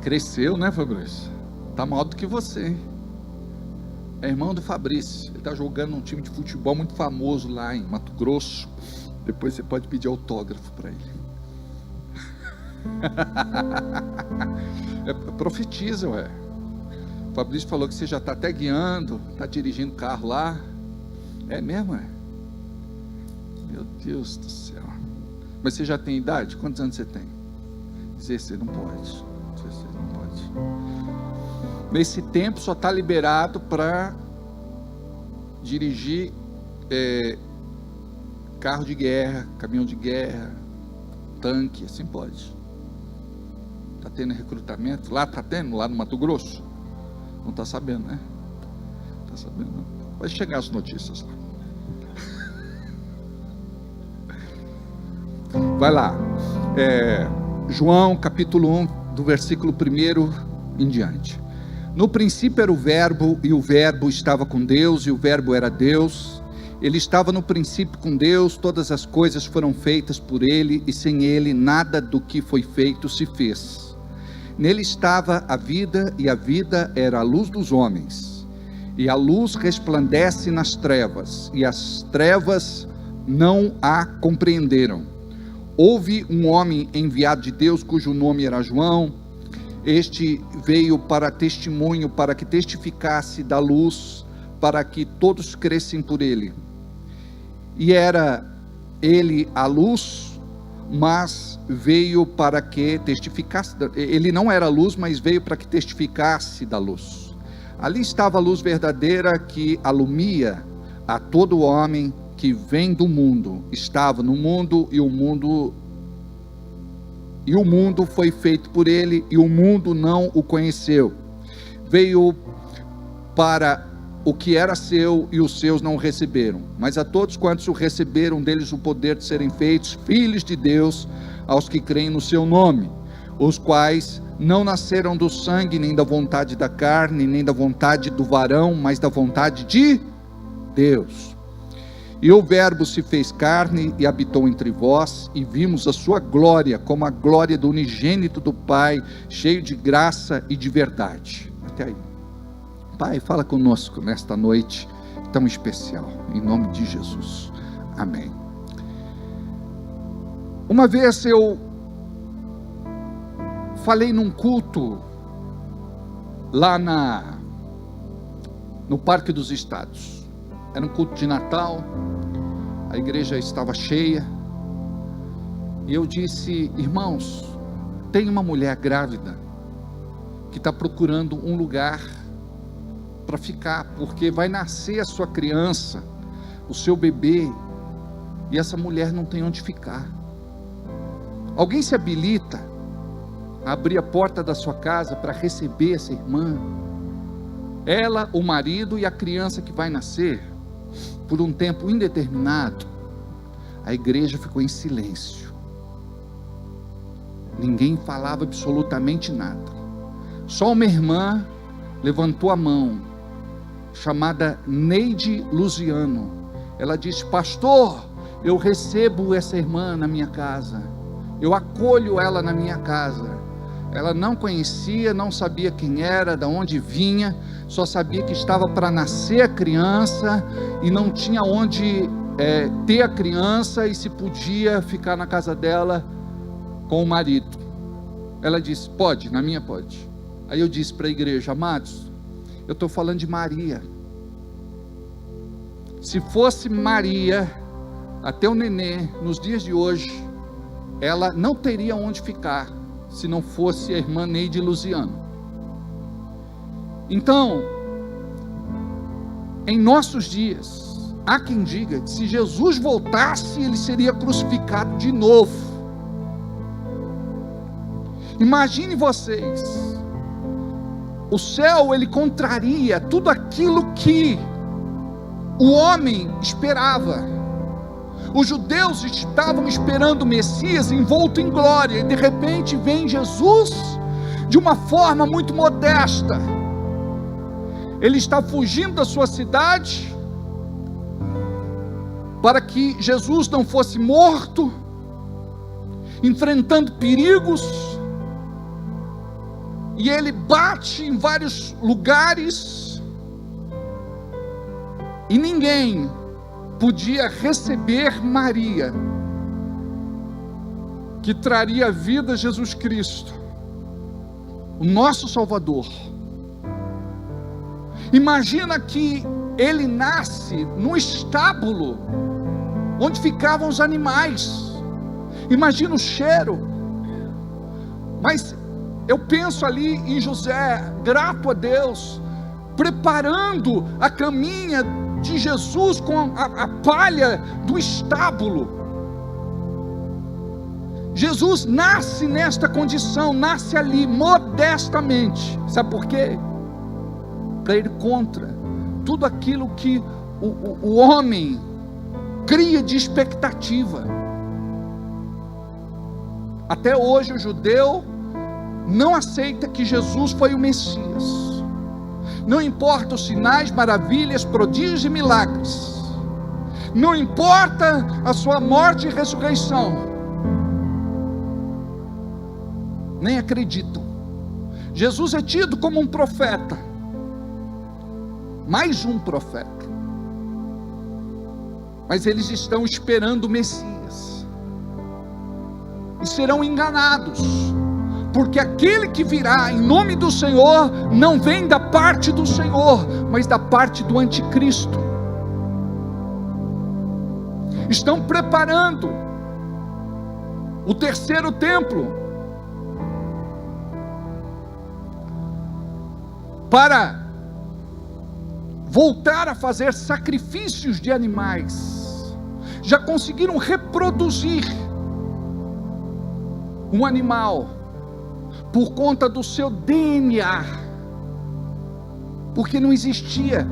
Cresceu, né, Fabrício? Está maior do que você. É irmão do Fabrício. Ele está jogando num time de futebol muito famoso lá em Mato Grosso. Depois você pode pedir autógrafo para ele. Profetiza, ué. O Fabrício falou que você já está até guiando, está dirigindo carro lá. É mesmo, é? Meu Deus do céu. Mas você já tem idade? Quantos anos você tem? 16, não pode. 16 não pode. Nesse tempo só está liberado para dirigir carro de guerra, caminhão de guerra, tanque, assim pode. Está tendo recrutamento? Lá está tendo? Lá no Mato Grosso? Não está sabendo, né? Não está sabendo, não. Vai chegar as notícias lá. Vai lá. João capítulo 1, do versículo 1 em diante. No princípio era o verbo, e o verbo estava com Deus, e o verbo era Deus. Ele estava no princípio com Deus, todas as coisas foram feitas por ele, e sem ele nada do que foi feito se fez. Nele estava a vida, e a vida era a luz dos homens. E a luz resplandece nas trevas, e as trevas não a compreenderam. houve um homem enviado de Deus, cujo nome era João. Este veio para testemunho, para que testificasse da luz, para que todos crescem por ele. E era ele a luz, mas veio para que testificasse. Ele não era a luz, mas veio para que testificasse da luz. Ali estava a luz verdadeira que alumia a todo homem que vem do mundo. Estava no mundo e o mundo foi feito por ele, e o mundo não o conheceu. Veio para o que era seu, e os seus não o receberam. Mas a todos quantos o receberam, deles o poder de serem feitos filhos de Deus, aos que creem no seu nome, os quais não nasceram do sangue, nem da vontade da carne, nem da vontade do varão, mas da vontade de Deus. E o Verbo se fez carne e habitou entre vós, e vimos a sua glória, como a glória do unigênito do Pai, cheio de graça e de verdade. Até aí. Pai, fala conosco nesta noite tão especial, em nome de Jesus. Amém. Uma vez eu falei num culto lá no Parque dos Estados. Era um culto de Natal, a igreja estava cheia, e eu disse: irmãos, tem uma mulher grávida que está procurando um lugar para ficar, porque vai nascer a sua criança, o seu bebê, e essa mulher não tem onde ficar. Alguém se habilita a abrir a porta da sua casa para receber essa irmã, ela, o marido e a criança que vai nascer, por um tempo indeterminado? A igreja ficou em silêncio, ninguém falava absolutamente nada. Só uma irmã levantou a mão, chamada Neide Luziano. Ela disse: pastor, eu recebo essa irmã na minha casa, eu acolho ela na minha casa. Ela não conhecia, não sabia quem era, de onde vinha, só sabia que estava para nascer a criança, e não tinha onde ter a criança, e se podia ficar na casa dela com o marido. Ela disse: pode, na minha pode. Aí eu disse para a igreja: amados, eu estou falando de Maria. Se fosse Maria, até o nenê, nos dias de hoje, ela não teria onde ficar, se não fosse a irmã Neide Luziano. Então, em nossos dias, há quem diga que se Jesus voltasse, ele seria crucificado de novo. Imagine vocês, o céu, ele contraria tudo aquilo que o homem esperava. Os judeus estavam esperando o Messias envolto em glória, e de repente vem Jesus de uma forma muito modesta. Ele está fugindo da sua cidade, para que Jesus não fosse morto, enfrentando perigos, e ele bate em vários lugares, e ninguém podia receber Maria, que traria à vida Jesus Cristo, o nosso Salvador. Imagina que ele nasce no estábulo, onde ficavam os animais. Imagina o cheiro. Mas eu penso ali em José, grato a Deus, preparando a caminha de Jesus com a palha do estábulo. Jesus nasce nesta condição, nasce ali modestamente. Sabe por quê? Para ir contra tudo aquilo que o homem cria de expectativa. Até hoje o judeu não aceita que Jesus foi o Messias. Não importa os sinais, maravilhas, prodígios e milagres, não importa a sua morte e ressurreição, nem acreditam. Jesus é tido como um profeta, mais um profeta, mas eles estão esperando o Messias. e serão enganados, porque aquele que virá em nome do Senhor não vem da parte do Senhor, mas da parte do anticristo. Estão preparando o terceiro templo para voltar a fazer sacrifícios de animais. Já conseguiram reproduzir um animal por conta do seu DNA, porque não existia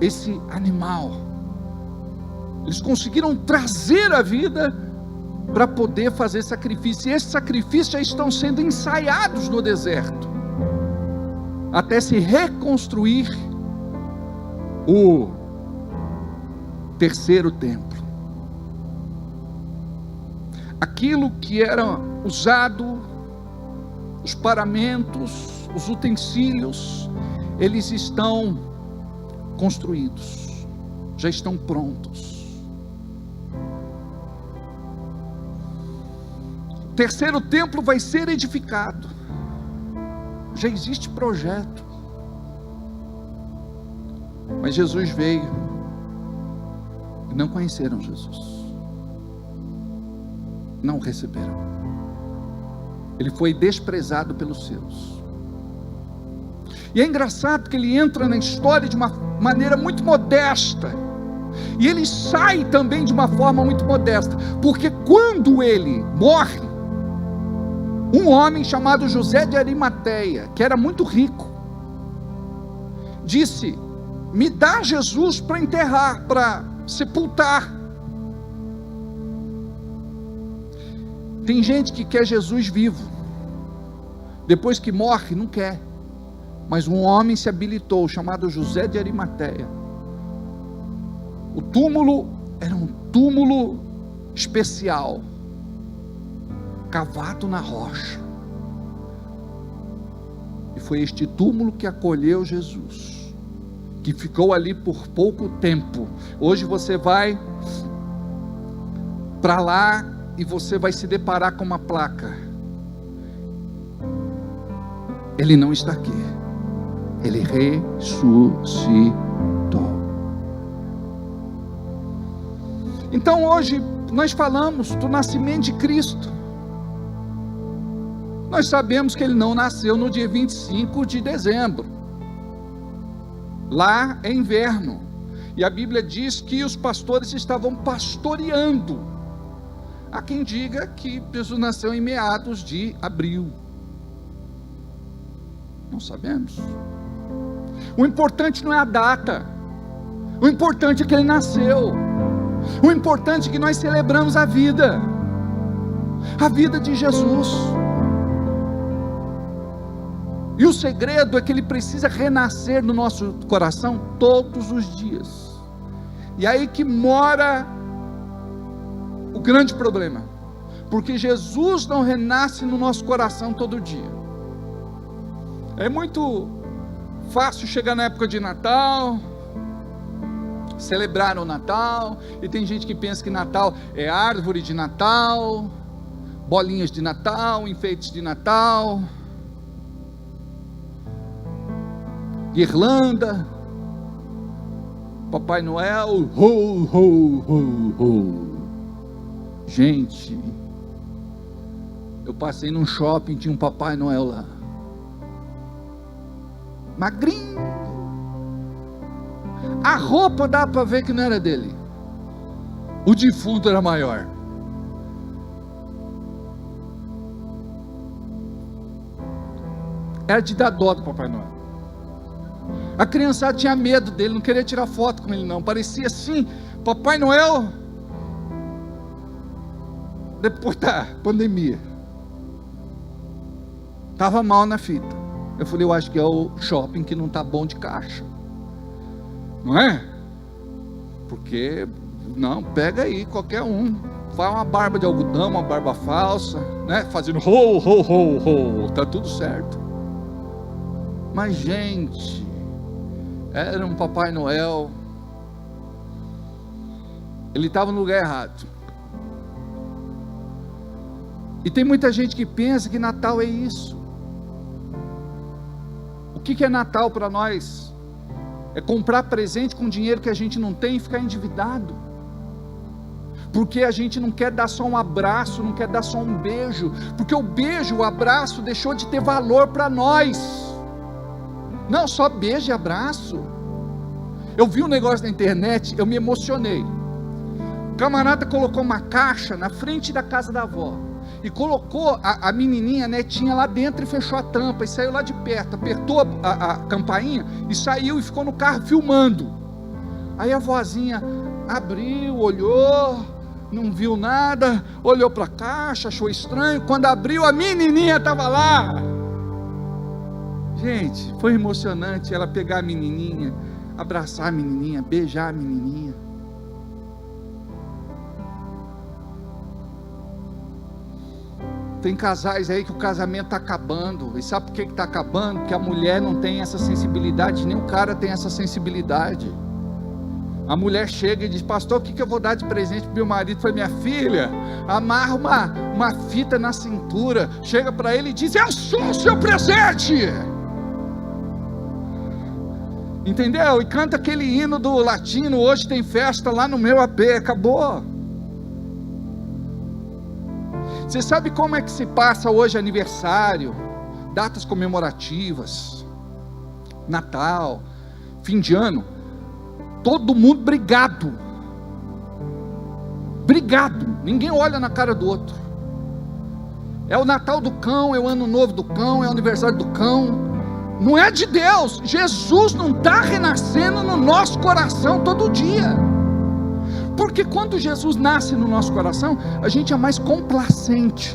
esse animal. Eles conseguiram trazer a vida para poder fazer sacrifício, e esses sacrifícios já estão sendo ensaiados no deserto, até se reconstruir o terceiro templo. Aquilo que era usado, os paramentos, os utensílios, eles estão construídos, já estão prontos. O terceiro templo vai ser edificado, já existe projeto, mas Jesus veio e não conheceram Jesus, não o receberam. Ele foi desprezado pelos seus. E é engraçado que ele entra na história de uma maneira muito modesta, e ele sai também de uma forma muito modesta, porque quando ele morre, um homem chamado José de Arimateia, que era muito rico, disse: me dá Jesus para enterrar, para sepultar. Tem gente que quer Jesus vivo, depois que morre não quer, mas um homem se habilitou, chamado José de Arimateia. O túmulo era um túmulo especial, cavado na rocha, e foi este túmulo que acolheu Jesus, que ficou ali por pouco tempo. Hoje você vai para lá e você vai se deparar com uma placa: ele não está aqui, ele ressuscitou. Então hoje nós falamos do nascimento de Cristo. Nós sabemos que ele não nasceu no dia 25 de dezembro. Lá é inverno, e a Bíblia diz que os pastores estavam pastoreando. Há quem diga que Jesus nasceu em meados de abril. Não sabemos. O importante não é a data, o importante é que ele nasceu. O importante é que nós celebramos a vida de Jesus. E o segredo é que ele precisa renascer no nosso coração todos os dias. E aí que mora o grande problema, porque Jesus não renasce no nosso coração todo dia. É muito fácil chegar na época de Natal, celebrar o Natal, e tem gente que pensa que Natal é árvore de Natal, bolinhas de Natal, enfeites de Natal, guirlanda, Papai Noel, ho, ho, ho, ho. Gente, eu passei num shopping, tinha um Papai Noel lá, magrinho, a roupa dá para ver que não era dele, o defunto era maior. Era de dar dó do Papai Noel. A criançada tinha medo dele, não queria tirar foto com ele não, parecia assim, Papai Noel, depois da pandemia, estava mal na fita. Eu falei, eu acho que é o shopping que não está bom de caixa, não é? Porque, não, pega aí, qualquer um, faz uma barba de algodão, uma barba falsa, né? Fazendo ho, ho, ho, ho, tá tudo certo. Mas gente, era um Papai Noel, ele estava no lugar errado. E tem muita gente que pensa que Natal é isso. O que é Natal para nós? É comprar presente com dinheiro que a gente não tem e ficar endividado. Porque a gente não quer dar só um abraço, não quer dar só um beijo. Porque o beijo, o abraço deixou de ter valor para nós. Não, só beijo e abraço. Eu vi um negócio na internet, eu me emocionei. O camarada colocou uma caixa na frente da casa da avó. E colocou a menininha, a netinha lá dentro e fechou a tampa. E saiu lá de perto, apertou a campainha e saiu e ficou no carro filmando. Aí a vozinha abriu, olhou, não viu nada, olhou para a caixa, achou estranho. Quando abriu, a menininha estava lá. Gente, foi emocionante ela pegar a menininha, abraçar a menininha, beijar a menininha. Tem casais aí que o casamento está acabando. E sabe por que está acabando? Porque a mulher não tem essa sensibilidade, nem o cara tem essa sensibilidade. A mulher chega e diz: pastor, o que eu vou dar de presente para meu marido? Foi: minha filha, amarra uma fita na cintura. Chega para ele e diz: eu sou o seu presente. Entendeu? E canta aquele hino do latino: hoje tem festa lá no meu AP. Acabou. Você sabe como é que se passa hoje aniversário, datas comemorativas, Natal, fim de ano? Todo mundo brigado, ninguém olha na cara do outro. É o Natal do cão, é o ano novo do cão, é o aniversário do cão. Não é de Deus. Jesus não está renascendo no nosso coração todo dia. Porque quando Jesus nasce no nosso coração, a gente é mais complacente,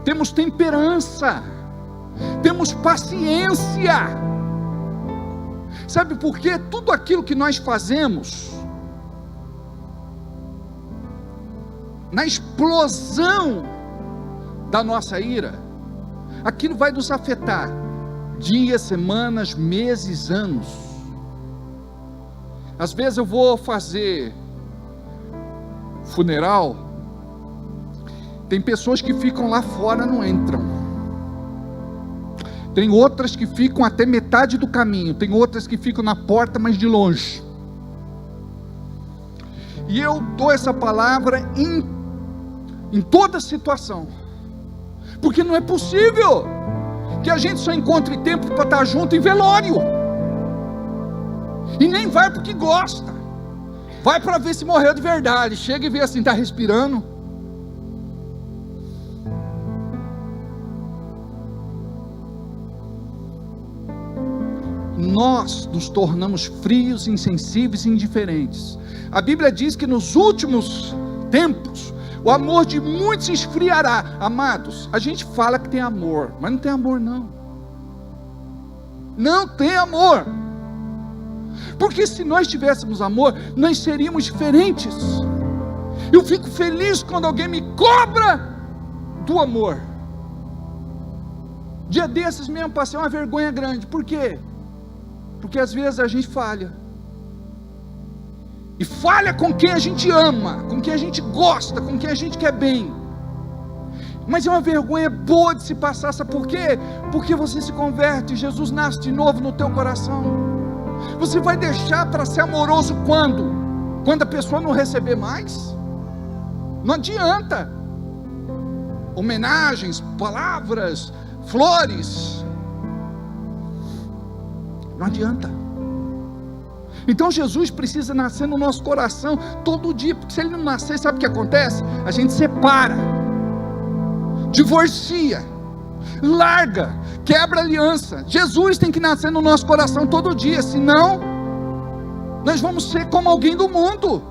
temos temperança, temos paciência. Sabe por quê? Tudo aquilo que nós fazemos, na explosão da nossa ira, aquilo vai nos afetar dias, semanas, meses, anos. Às vezes eu vou fazer funeral, tem pessoas que ficam lá fora, não entram. Tem outras que ficam até metade do caminho, tem outras que ficam na porta, mas de longe. E eu dou essa palavra em toda situação, porque não é possível que a gente só encontre tempo para estar junto em velório. E nem vai porque gosta, vai para ver se morreu de verdade. Chega e vê assim, está respirando. Nós nos tornamos frios, insensíveis e indiferentes. A Bíblia diz que nos últimos tempos o amor de muitos se esfriará. Amados, a gente fala que tem amor, mas não tem amor não. Não tem amor. Porque se nós tivéssemos amor, nós seríamos diferentes. Eu fico feliz quando alguém me cobra do amor. Dia desses mesmo passei uma vergonha grande. Por quê? Porque às vezes a gente falha. E falha com quem a gente ama, com quem a gente gosta, com quem a gente quer bem. Mas é uma vergonha boa de se passar. Sabe por quê? Porque você se converte, Jesus nasce de novo no teu coração. Você vai deixar para ser amoroso quando? Quando a pessoa não receber mais? Não adianta. Homenagens, palavras, flores, não adianta. Então Jesus precisa nascer no nosso coração todo dia, porque se ele não nascer, sabe o que acontece? A gente separa, divorcia, larga, quebra aliança. Jesus tem que nascer no nosso coração todo dia, senão nós vamos ser como alguém do mundo.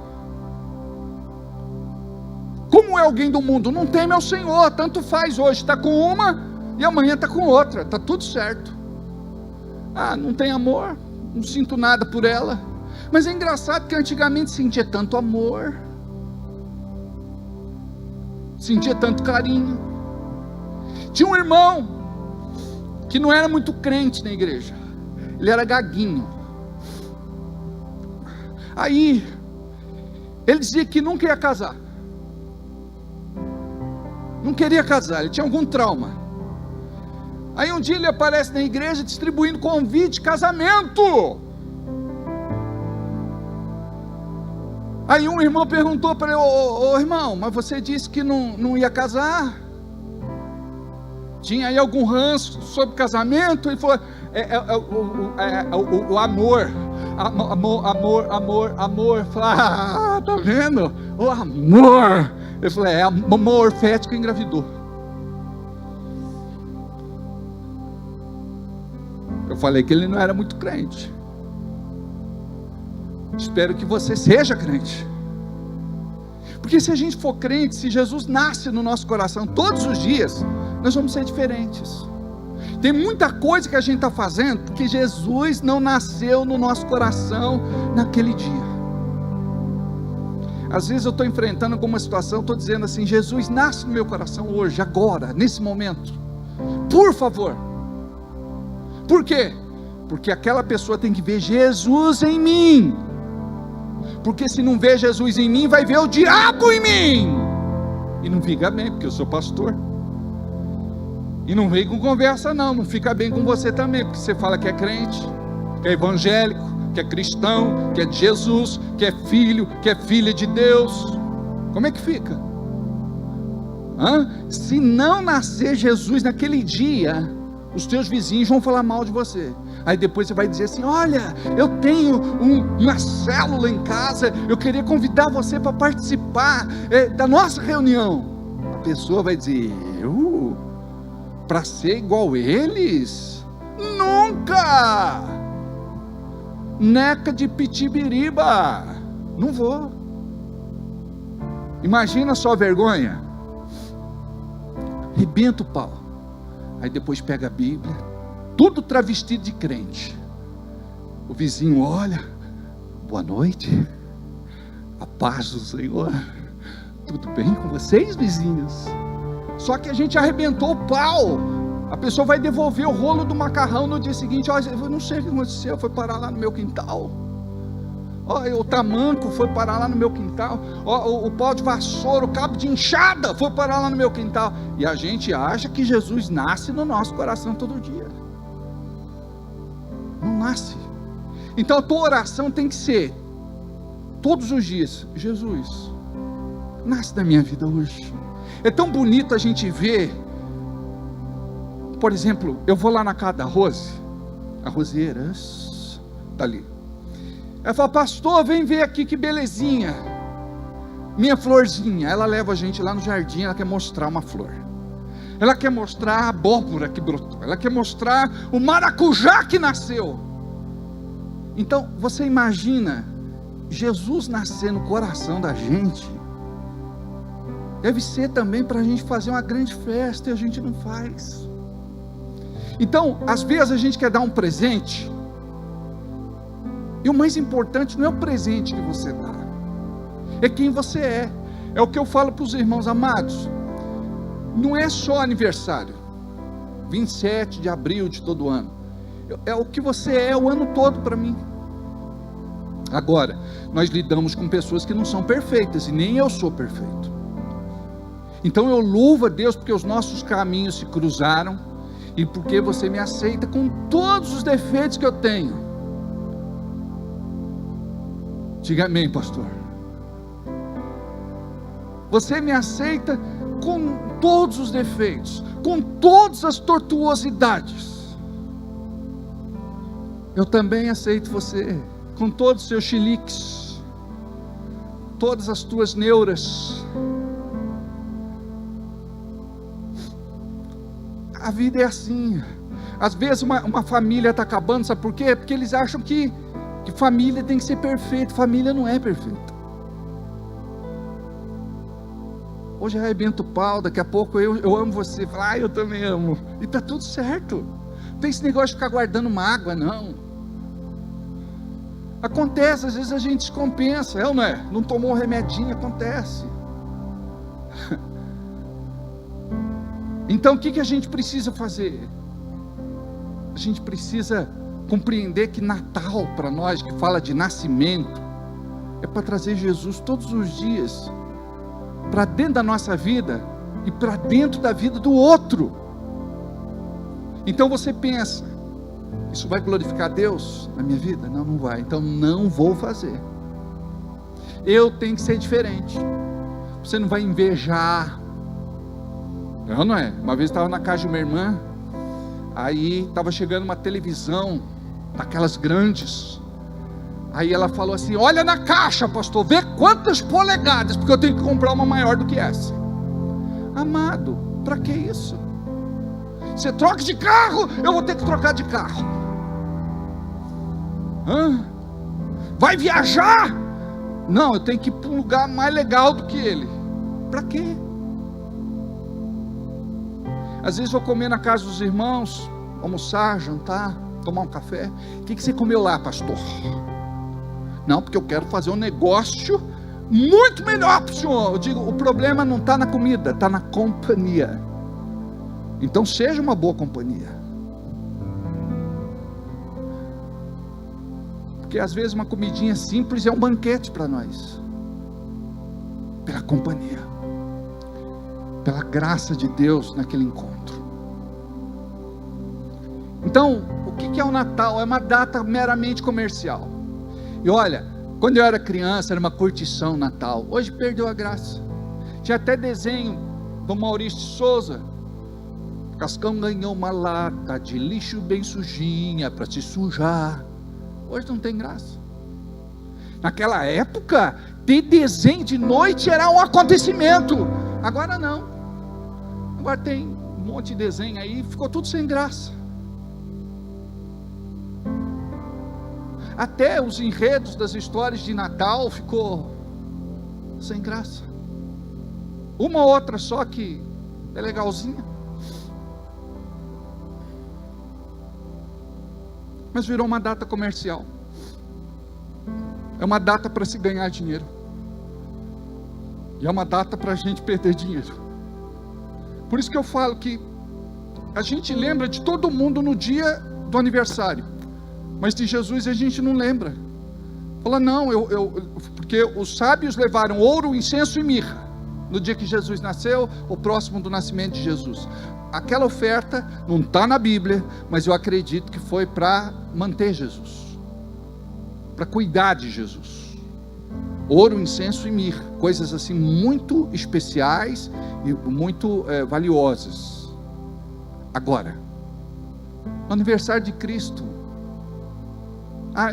Como é alguém do mundo? Não teme ao Senhor, tanto faz, hoje está com uma e amanhã está com outra, está tudo certo. Ah, não tem amor, não sinto nada por ela. Mas é engraçado que antigamente sentia tanto amor, sentia tanto carinho. Tinha um irmão que não era muito crente na igreja, ele era gaguinho. Aí ele dizia que nunca ia casar. não queria casar, ele tinha algum trauma. Aí um dia ele aparece na igreja distribuindo convite de casamento. Aí um irmão perguntou para ele: ô irmão, mas você disse que não ia casar? Tinha aí algum ranço sobre casamento? Ele falou: o amor. Amor. Falei: tá vendo? O amor. Ele falou: a mamãe orfética engravidou. Eu falei que ele não era muito crente. Espero que você seja crente. Porque se a gente for crente, se Jesus nasce no nosso coração todos os dias, nós vamos ser diferentes. Tem muita coisa que a gente está fazendo porque Jesus não nasceu no nosso coração naquele dia. Às vezes eu estou enfrentando alguma situação, estou dizendo assim: Jesus, nasce no meu coração hoje, agora, nesse momento, por favor. Por quê? Porque aquela pessoa tem que ver Jesus em mim. Porque se não vê Jesus em mim, vai ver o diabo em mim. E não fica bem, porque eu sou pastor. E não vem com conversa não fica bem com você também, porque você fala que é crente, que é evangélico, que é cristão, que é de Jesus, que é filho, que é filha de Deus. Como é que fica? Se não nascer Jesus naquele dia, os teus vizinhos vão falar mal de você. Aí depois você vai dizer assim: olha, eu tenho uma célula em casa, eu queria convidar você para participar da nossa reunião. A pessoa vai dizer: eu? Para ser igual eles? Nunca! Neca de pitibiriba, não vou. Imagina só a vergonha. Rebenta o pau. Aí depois pega a Bíblia, tudo travestido de crente. O vizinho olha: boa noite, a paz do Senhor, tudo bem com vocês, vizinhos? Só que a gente arrebentou o pau. A pessoa vai devolver o rolo do macarrão no dia seguinte: olha, eu não sei o que aconteceu, foi parar lá no meu quintal. Olha, o tamanco foi parar lá no meu quintal. O pau de vassoura, o cabo de enxada foi parar lá no meu quintal. E a gente acha que Jesus nasce no nosso coração todo dia. Não nasce. Então a tua oração tem que ser todos os dias: Jesus, nasce na minha vida hoje. É tão bonito a gente ver. Por exemplo, eu vou lá na casa da Rose, a roseira está ali. Ela fala: pastor, vem ver aqui que belezinha, minha florzinha. Ela leva a gente lá no jardim, ela quer mostrar uma flor. Ela quer mostrar a abóbora que brotou. Ela quer mostrar o maracujá que nasceu. Então, você imagina Jesus nascer no coração da gente. Deve ser também para a gente fazer uma grande festa, e a gente não faz. Então, às vezes a gente quer dar um presente, e o mais importante não é o presente que você dá, é quem você é. É o que eu falo para os irmãos amados. Não é só aniversário, 27 de abril de todo ano. É o que você é o ano todo para mim. Agora, nós lidamos com pessoas que não são perfeitas, e nem eu sou perfeito. Então eu louvo a Deus porque os nossos caminhos se cruzaram, e porque você me aceita com todos os defeitos que eu tenho. Diga amém, pastor. Você me aceita com todos os defeitos, com todas as tortuosidades. Eu também aceito você com todos os seus chiliques, todas as tuas neuras. A vida é assim. Às vezes uma família está acabando, sabe por quê? Porque eles acham que família tem que ser perfeita. Família não é perfeita. Hoje arrebenta o pau, daqui a pouco eu amo você, fala: eu também amo, e está tudo certo. Não tem esse negócio de ficar guardando mágoa, não. Acontece, às vezes a gente descompensa, é ou não é? Não tomou um remedinho, acontece. Então o que a gente precisa fazer? A gente precisa compreender que Natal para nós, que fala de nascimento, é para trazer Jesus todos os dias para dentro da nossa vida, e para dentro da vida do outro. Então você pensa, isso vai glorificar Deus na minha vida? Não, não vai. Então não vou fazer. Eu tenho que ser diferente. Você não vai invejar. Não é? Uma vez eu estava na casa de uma irmã, aí estava chegando uma televisão, daquelas grandes. Aí ela falou assim: olha na caixa, pastor, vê quantas polegadas, porque eu tenho que comprar uma maior do que essa. Amado, para que isso? Você troca de carro, eu vou ter que trocar de carro. Vai viajar? Não, eu tenho que ir para um lugar mais legal do que ele. Para quê? Às vezes vou comer na casa dos irmãos, almoçar, jantar, tomar um café. O que você comeu lá, pastor? Não, porque eu quero fazer um negócio muito melhor para o senhor. Eu digo, o problema não está na comida, está na companhia. Então seja uma boa companhia. Porque às vezes uma comidinha simples é um banquete para nós. Pela companhia, pela graça de Deus naquele encontro. Então, o que é o Natal? É uma data meramente comercial. E olha, quando eu era criança era uma curtição Natal. Hoje perdeu a graça. Tinha até desenho do Maurício de Souza. Cascão ganhou uma lata de lixo bem sujinha para se sujar. Hoje não tem graça. Naquela época, ter desenho de noite era um acontecimento. Agora não. Agora tem um monte de desenho aí, ficou tudo sem graça. Até os enredos das histórias de Natal ficou sem graça. Uma ou outra só que é legalzinha. Mas virou uma data comercial. É uma data para se ganhar dinheiro. E é uma data para a gente perder dinheiro. Por isso que eu falo que a gente lembra de todo mundo no dia do aniversário, mas de Jesus a gente não lembra. Fala, não, porque os sábios levaram ouro, incenso e mirra no dia que Jesus nasceu, ou próximo do nascimento de Jesus. Aquela oferta não está na Bíblia, mas eu acredito que foi para manter Jesus, para cuidar de Jesus. Ouro, incenso e mirra, coisas assim muito especiais e muito valiosas. Agora, no aniversário de Cristo,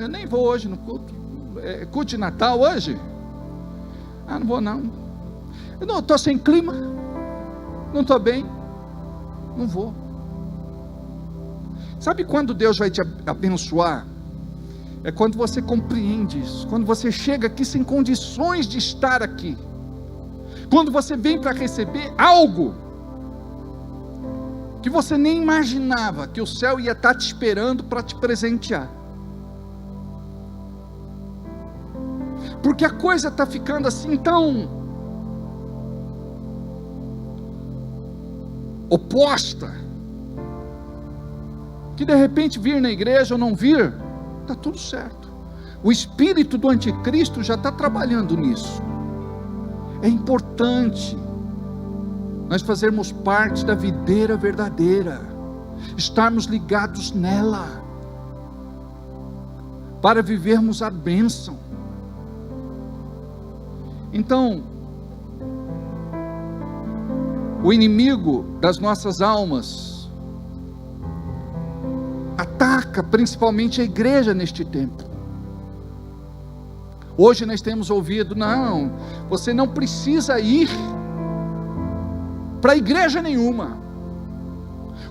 eu nem vou hoje no culto. Culto de Natal hoje? Não vou não. Eu não estou sem clima, não estou bem, não vou. Sabe quando Deus vai te abençoar? É quando você compreende isso, quando você chega aqui sem condições de estar aqui, quando você vem para receber algo que você nem imaginava que o céu ia estar te esperando para te presentear. Porque a coisa está ficando assim tão oposta, que de repente vir na igreja ou não vir, está tudo certo. O espírito do anticristo já está trabalhando nisso. É importante nós fazermos parte da videira verdadeira, estarmos ligados nela, para vivermos a bênção. Então, o inimigo das nossas almas ataca principalmente a igreja neste tempo. Hoje nós temos ouvido, não, você não precisa ir para igreja nenhuma.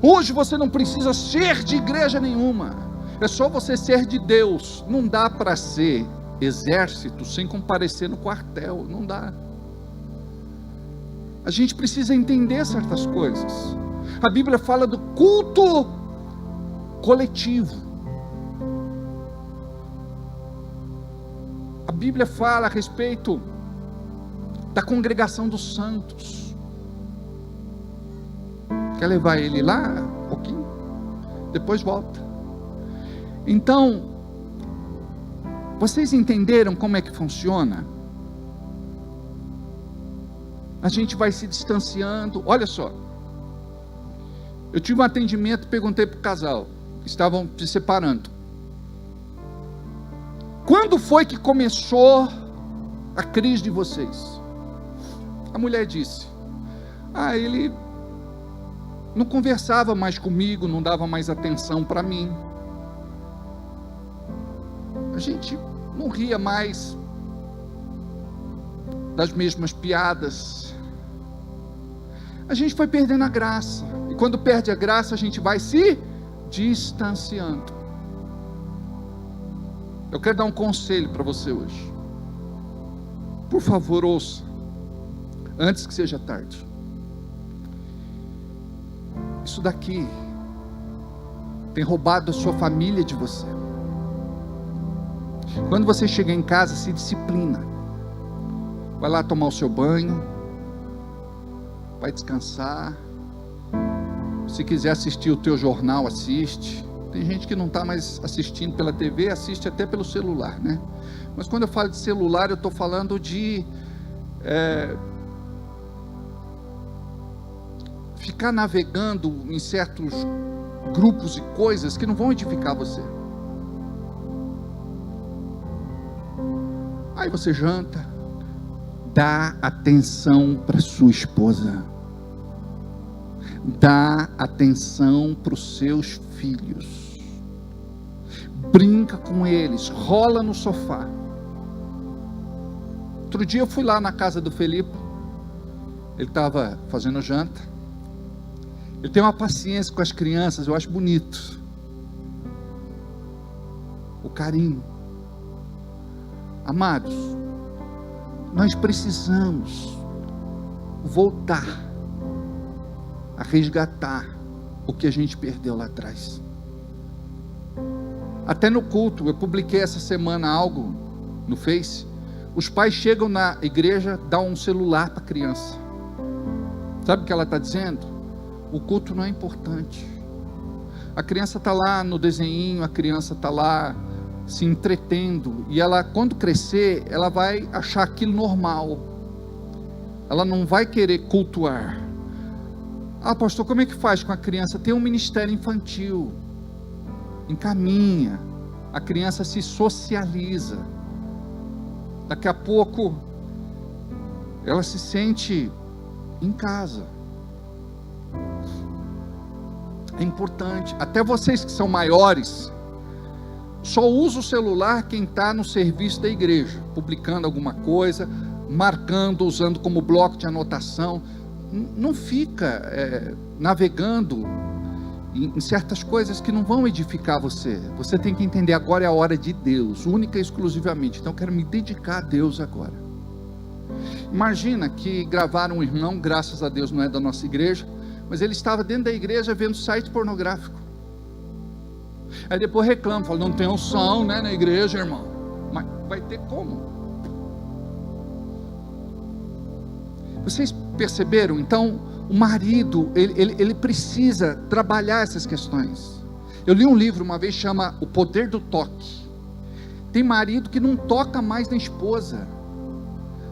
Hoje você não precisa ser de igreja nenhuma. É só você ser de Deus. Não dá para ser exército sem comparecer no quartel, não dá. A gente precisa entender certas coisas. A Bíblia fala do culto coletivo. A Bíblia fala a respeito da congregação dos santos. Quer levar ele lá um pouquinho? Depois volta. Então, vocês entenderam como é que funciona? a gente vai se distanciando. Olha só, eu tive um atendimento, perguntei para o casal, estavam se separando. Quando foi que começou a crise de vocês? A mulher disse: ele não conversava mais comigo, não dava mais atenção para mim. A gente não ria mais das mesmas piadas. A gente foi perdendo a graça. E quando perde a graça, a gente vai se distanciando. Eu quero dar um conselho para você hoje. Por favor, ouça, antes que seja tarde. Isso daqui tem roubado a sua família de você. Quando você chegar em casa, se disciplina. Vai lá tomar o seu banho, vai descansar. Se quiser assistir o teu jornal, assiste. Tem gente que não está mais assistindo pela TV, assiste até pelo celular, né? Mas quando eu falo de celular, eu estou falando de ficar navegando em certos grupos e coisas que não vão edificar você. Aí você janta, dá atenção para sua esposa, dá atenção para os seus filhos, brinca com eles, rola no sofá. Outro dia eu fui lá na casa do Felipe, ele estava fazendo janta. Ele tem uma paciência com as crianças, eu acho bonito, o carinho. Amados, nós precisamos voltar a resgatar o que a gente perdeu lá atrás. Até no culto, eu publiquei essa semana algo no Face. Os pais chegam na igreja, dão um celular para a criança. Sabe o que ela está dizendo? O culto não é importante. A criança está lá no desenhinho, a criança está lá se entretendo, e ela, quando crescer, ela vai achar aquilo normal. Ela não vai querer cultuar. Pastor, como é que faz com a criança? Tem um ministério infantil, encaminha, a criança se socializa. Daqui a pouco ela se sente em casa. É importante. Até vocês que são maiores, só usa o celular quem está no serviço da igreja, publicando alguma coisa, marcando, usando como bloco de anotação. Não fica navegando em certas coisas que não vão edificar você. Você tem que entender, agora é a hora de Deus, única e exclusivamente. Então eu quero me dedicar a Deus agora. Imagina que gravaram um irmão, graças a Deus não é da nossa igreja, mas ele estava dentro da igreja vendo site pornográfico. Aí depois reclama, fala: não tem unção, né, na igreja, irmão. Mas vai ter como? Vocês perceberam? Então, o marido, ele precisa trabalhar essas questões. Eu li um livro uma vez, chama O Poder do Toque. Tem marido que não toca mais na esposa,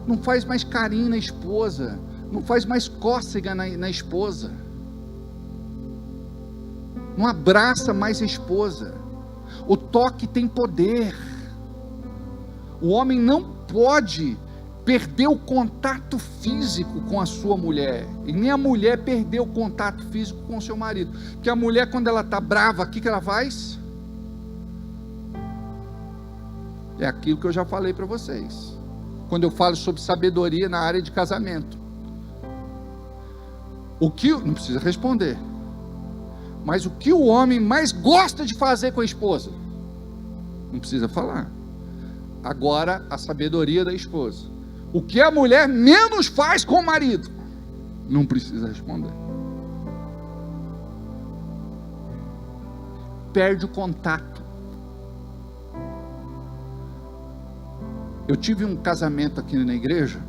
não faz mais carinho na esposa, não faz mais cócega na esposa, não abraça mais a esposa. O toque tem poder. O homem não pode perder o contato físico com a sua mulher, e nem a mulher perder o contato físico com o seu marido, porque a mulher, quando ela está brava, o que ela faz? É aquilo que eu já falei para vocês, quando eu falo sobre sabedoria na área de casamento. O que, não precisa responder, mas o que o homem mais gosta de fazer com a esposa? Não precisa falar. Agora, a sabedoria da esposa. O que a mulher menos faz com o marido? Não precisa responder. Perde o contato. Eu tive um casamento aqui na igreja,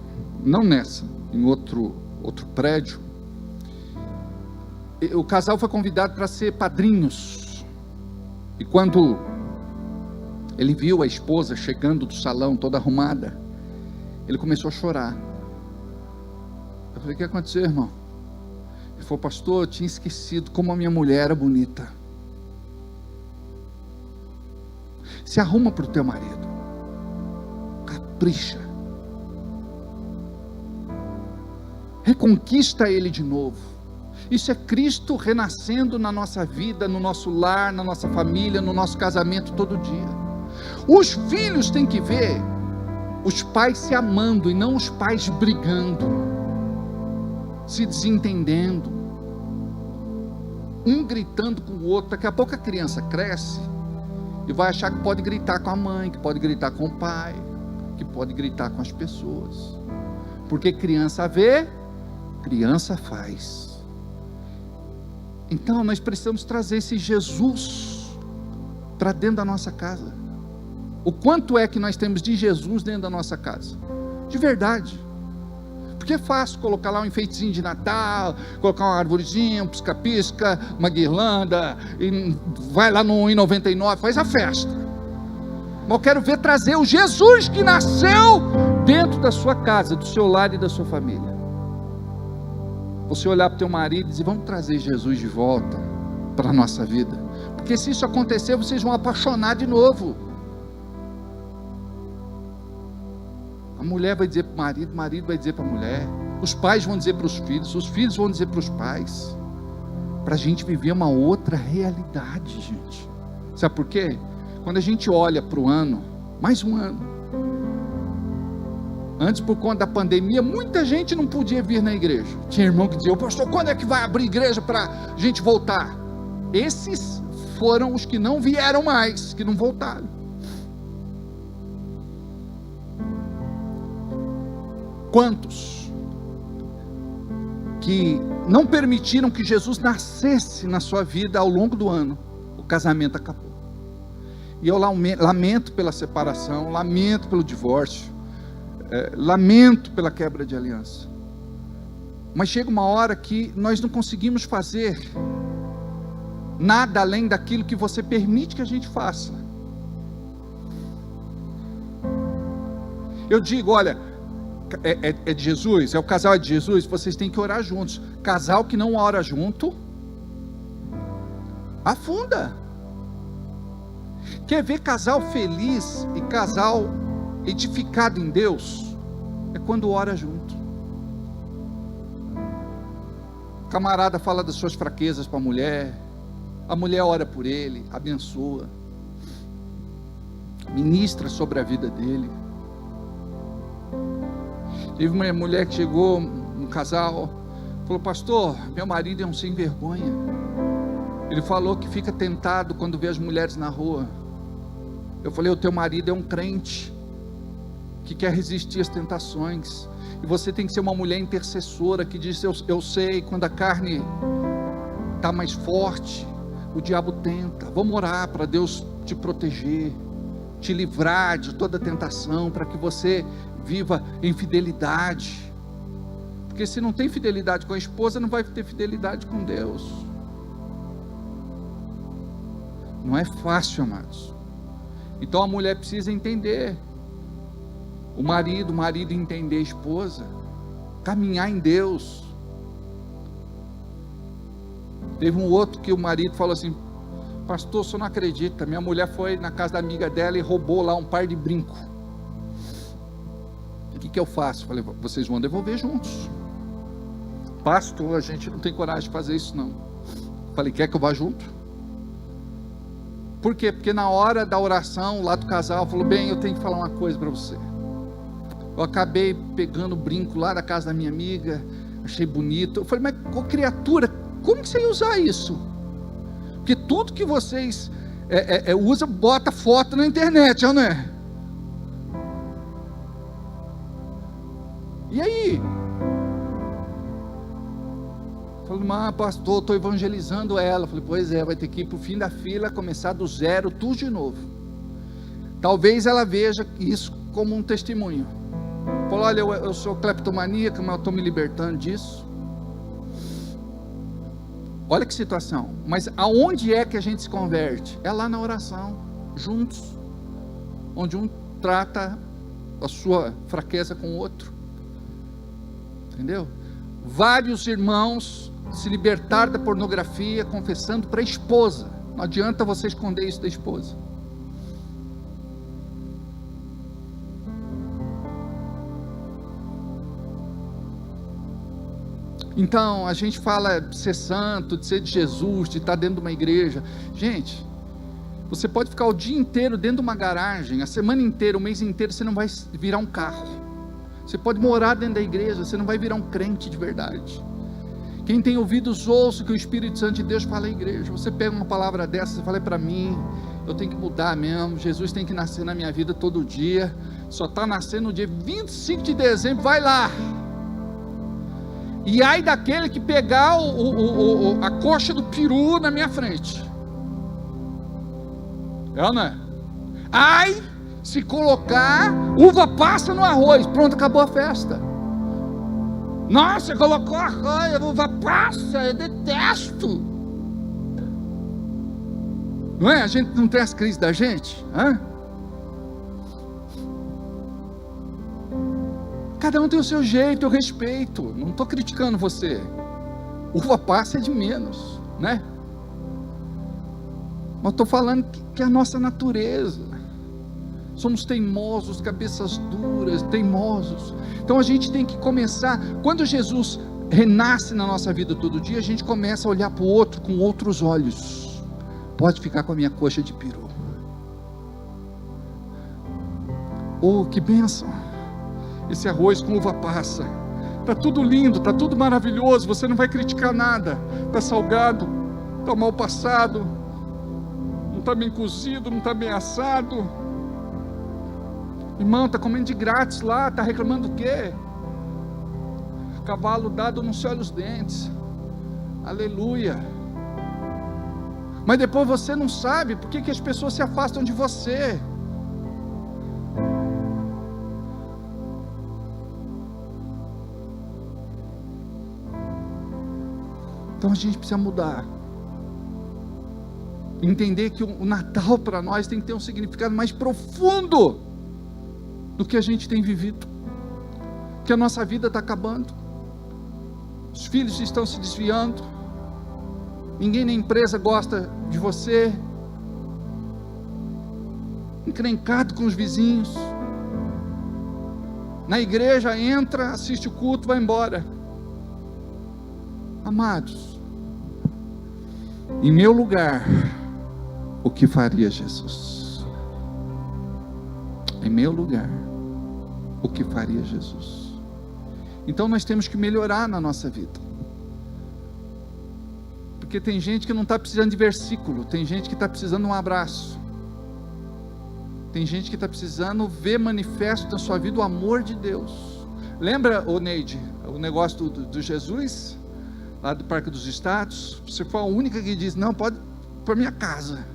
não nessa, em outro prédio. O casal foi convidado para ser padrinhos. E quando ele viu a esposa chegando do salão toda arrumada, ele começou a chorar. Eu falei, o que aconteceu, irmão? Ele falou, pastor, eu tinha esquecido como a minha mulher era bonita. Se arruma para o teu marido. Capricha. Reconquista ele de novo. Isso é Cristo renascendo na nossa vida, no nosso lar, na nossa família, no nosso casamento todo dia. Os filhos têm que ver os pais se amando e não os pais brigando, se desentendendo, um gritando com o outro. Daqui a pouco a criança cresce e vai achar que pode gritar com a mãe, que pode gritar com o pai, que pode gritar com as pessoas, porque criança vê, criança faz. Então nós precisamos trazer esse Jesus para dentro da nossa casa. O quanto é que nós temos de Jesus dentro da nossa casa? De verdade. Porque é fácil colocar lá um enfeitezinho de Natal, colocar uma arvorezinha, um pisca-pisca, uma guirlanda, e vai lá no 1,99, faz a festa. Mas eu quero ver trazer o Jesus que nasceu dentro da sua casa, do seu lar e da sua família. Você olhar para o teu marido e dizer, vamos trazer Jesus de volta para a nossa vida. Porque se isso acontecer, vocês vão apaixonar de novo. A mulher vai dizer para o marido vai dizer para a mulher, os pais vão dizer para os filhos vão dizer para os pais, para a gente viver uma outra realidade, gente. Sabe por quê? Quando a gente olha para o ano, mais um ano, antes, por conta da pandemia, muita gente não podia vir na igreja. Tinha irmão que dizia, pastor, quando é que vai abrir igreja para a gente voltar? Esses foram os que não vieram mais, que não voltaram. Quantos que não permitiram que Jesus nascesse na sua vida ao longo do ano? O casamento acabou. E eu lamento pela separação, lamento pelo divórcio, lamento pela quebra de aliança. Mas chega uma hora que nós não conseguimos fazer nada além daquilo que você permite que a gente faça. Eu digo, olha, é de Jesus, o casal é de Jesus, vocês têm que orar juntos. Casal que não ora junto, afunda. Quer ver casal feliz e casal edificado em Deus? É quando ora junto. O camarada fala das suas fraquezas para a mulher ora por ele, abençoa, ministra sobre a vida dele. Teve uma mulher que chegou, um casal, falou, pastor, meu marido é um sem vergonha. Ele falou que fica tentado quando vê as mulheres na rua. Eu falei, o teu marido é um crente que quer resistir às tentações, e você tem que ser uma mulher intercessora que diz, eu sei, quando a carne está mais forte, o diabo tenta. Vamos orar para Deus te proteger, te livrar de toda tentação, para que você viva em fidelidade, porque se não tem fidelidade com a esposa, não vai ter fidelidade com Deus. Não é fácil, amados. Então a mulher precisa entender, o marido entender a esposa, caminhar em Deus. Teve um outro que o marido falou assim, pastor, o senhor não acredita, minha mulher foi na casa da amiga dela e roubou lá um par de brinco. O que eu faço? Falei, vocês vão devolver juntos. Pastor, a gente não tem coragem de fazer isso não. Falei, quer que eu vá junto? Por quê? Porque na hora da oração lá do casal, falou, bem, eu tenho que falar uma coisa para você. Eu acabei pegando o brinco lá da casa da minha amiga, achei bonito. Eu falei, mas criatura, como que você ia usar isso? Porque tudo que vocês usam, bota foto na internet, não é? E aí? Falei, mas pastor, estou evangelizando ela. Falei, pois é, vai ter que ir para o fim da fila, começar do zero, tudo de novo. Talvez ela veja isso como um testemunho. Falou, olha, eu sou cleptomaníaca, mas eu estou me libertando disso. Olha que situação. Mas aonde é que a gente se converte? É lá na oração, juntos, onde um trata a sua fraqueza com o outro. Entendeu? vários irmãos se libertaram da pornografia, confessando para a esposa. Não adianta você esconder isso da esposa. Então, a gente fala de ser santo, de ser de Jesus, de estar dentro de uma igreja. Gente, você pode ficar o dia inteiro dentro de uma garagem, a semana inteira, o mês inteiro, você não vai virar um carro. Você pode morar dentro da igreja, você não vai virar um crente de verdade. Quem tem ouvidos, ouça o que o Espírito Santo de Deus fala à igreja. Você pega uma palavra dessa, você fala, é para mim, eu tenho que mudar mesmo, Jesus tem que nascer na minha vida todo dia, só está nascendo no dia 25 de dezembro, vai lá. E ai daquele que pegar a coxa do peru na minha frente. É ou não é? Ai, se colocar uva passa no arroz, pronto, acabou a festa. Nossa, colocou arroz, uva passa, eu detesto. Não é? A gente não tem as crises da gente? Hã? Cada um tem o seu jeito, eu respeito, não estou criticando você. Uva passa é de menos, né? Mas estou falando que é a nossa natureza. Somos teimosos, cabeças duras, teimosos. Então a gente tem que começar, quando Jesus renasce na nossa vida todo dia, a gente começa a olhar para o outro com outros olhos. Pode ficar com a minha coxa de peru. Oh, que bênção! Esse arroz com uva passa, está tudo lindo, está tudo maravilhoso, você não vai criticar nada, está salgado, está mal passado, não está bem cozido, não está bem assado. Irmão, está comendo de grátis lá, está reclamando do quê? Cavalo dado não se olha os dentes, aleluia. Mas depois você não sabe por que as pessoas se afastam de você. Então a gente precisa mudar, entender que o Natal para nós tem que ter um significado mais profundo do que a gente tem vivido, que a nossa vida está acabando, os filhos estão se desviando, ninguém na empresa gosta de você, encrencado com os vizinhos, na igreja entra, assiste o culto, vai embora. Amados, em meu lugar, o que faria Jesus? Em meu lugar, o que faria Jesus? Então nós temos que melhorar na nossa vida, porque tem gente que não está precisando de versículo, tem gente que está precisando de um abraço, tem gente que está precisando ver manifesto na sua vida o amor de Deus. Lembra, ô Neide, o negócio do Jesus? Lá do Parque dos Estados, você foi a única que disse, não, pode ir para minha casa.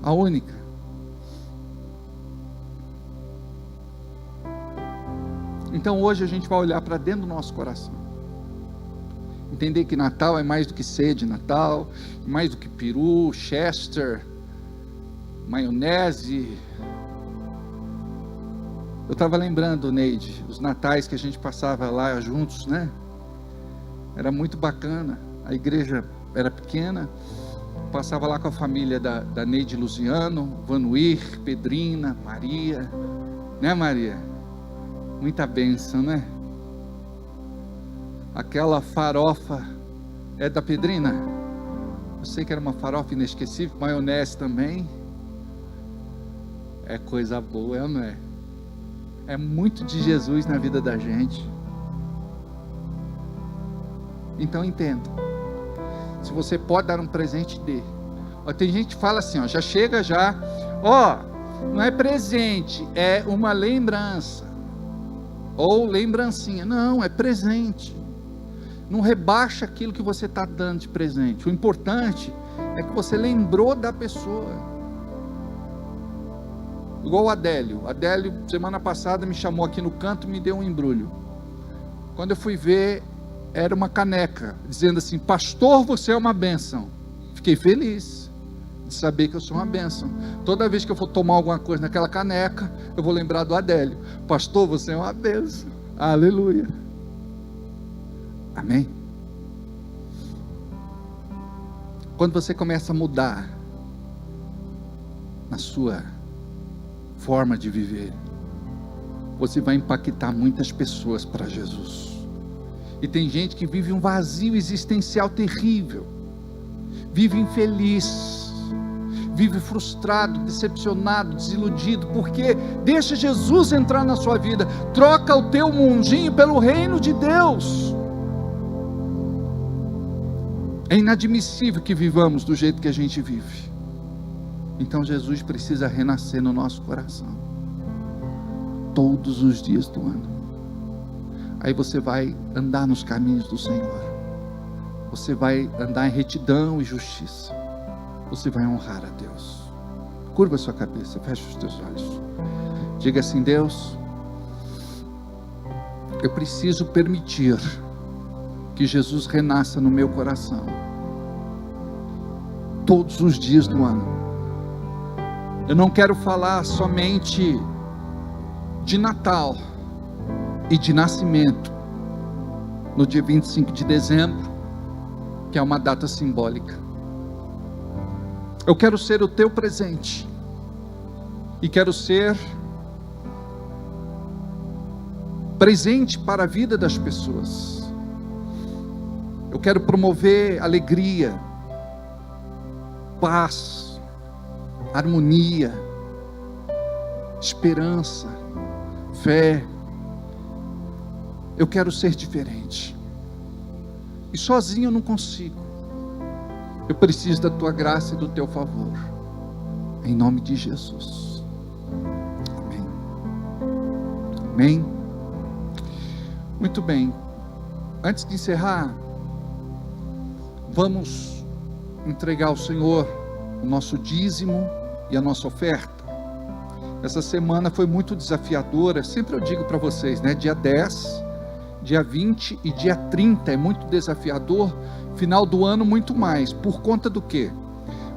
A única. Então hoje a gente vai olhar para dentro do nosso coração. Entender que Natal é mais do que ceia de Natal, mais do que peru, Chester, maionese. Eu estava lembrando, Neide, os natais que a gente passava lá juntos, né? Era muito bacana, a igreja era pequena, passava lá com a família da Neide Luziano, Vanuir, Pedrina, Maria, né Maria? Muita bênção, né? Aquela farofa é da Pedrina? Eu sei que era uma farofa inesquecível, maionese também, é coisa boa, não é? É muito de Jesus na vida da gente. Então entenda, se você pode dar um presente, dê. Tem gente que fala assim, já chega já, não é presente, é uma lembrança, ou lembrancinha. Não, é presente. Não rebaixa aquilo que você está dando de presente. O importante é que você lembrou da pessoa. Igual o Adélio, semana passada me chamou aqui no canto e me deu um embrulho. Quando eu fui ver, era uma caneca, dizendo assim, pastor, você é uma bênção. Fiquei feliz de saber que eu sou uma bênção. Toda vez que eu for tomar alguma coisa naquela caneca, eu vou lembrar do Adélio. Pastor, você é uma bênção. Aleluia. Amém? Quando você começa a mudar na sua forma de viver, você vai impactar muitas pessoas para Jesus. E tem gente que vive um vazio existencial terrível, vive infeliz, vive frustrado, decepcionado, desiludido, porque deixa Jesus entrar na sua vida, troca o teu mundinho pelo reino de Deus. É inadmissível que vivamos do jeito que a gente vive. Então Jesus precisa renascer no nosso coração, todos os dias do ano. Aí você vai andar nos caminhos do Senhor, você vai andar em retidão e justiça, você vai honrar a Deus. Curva a sua cabeça, fecha os teus olhos, diga assim: Deus, eu preciso permitir que Jesus renasça no meu coração, todos os dias do ano. Eu não quero falar somente de Natal e de nascimento, no dia 25 de dezembro, que é uma data simbólica. Eu quero ser o teu presente, e quero ser presente para a vida das pessoas. Eu quero promover alegria, paz, harmonia, esperança, fé. Eu quero ser diferente, e sozinho eu não consigo. Eu preciso da tua graça e do teu favor, em nome de Jesus. Amém. Amém. Muito bem, antes de encerrar, vamos entregar ao Senhor o nosso dízimo e a nossa oferta. Essa semana foi muito desafiadora, sempre eu digo para vocês, né? Dia 10, dia 20 e dia 30 é muito desafiador, final do ano muito mais. Por conta do quê?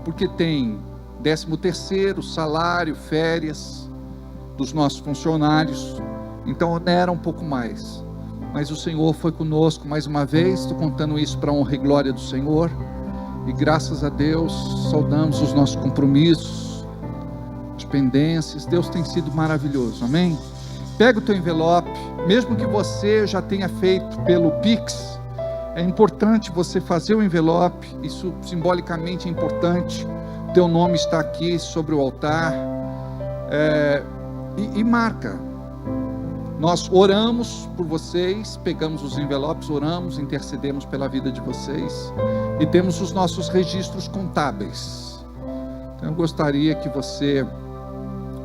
Porque tem 13º, salário, férias dos nossos funcionários, então onera um pouco mais. Mas o Senhor foi conosco mais uma vez. Estou contando isso para a honra e glória do Senhor, e graças a Deus saudamos os nossos compromissos, as pendências. Deus tem sido maravilhoso, amém? Pega o teu envelope, mesmo que você já tenha feito pelo Pix, é importante você fazer o envelope, isso simbolicamente é importante. Teu nome está aqui sobre o altar, e marca. Nós oramos por vocês, pegamos os envelopes, oramos, intercedemos pela vida de vocês, e temos os nossos registros contábeis. Então eu gostaria que você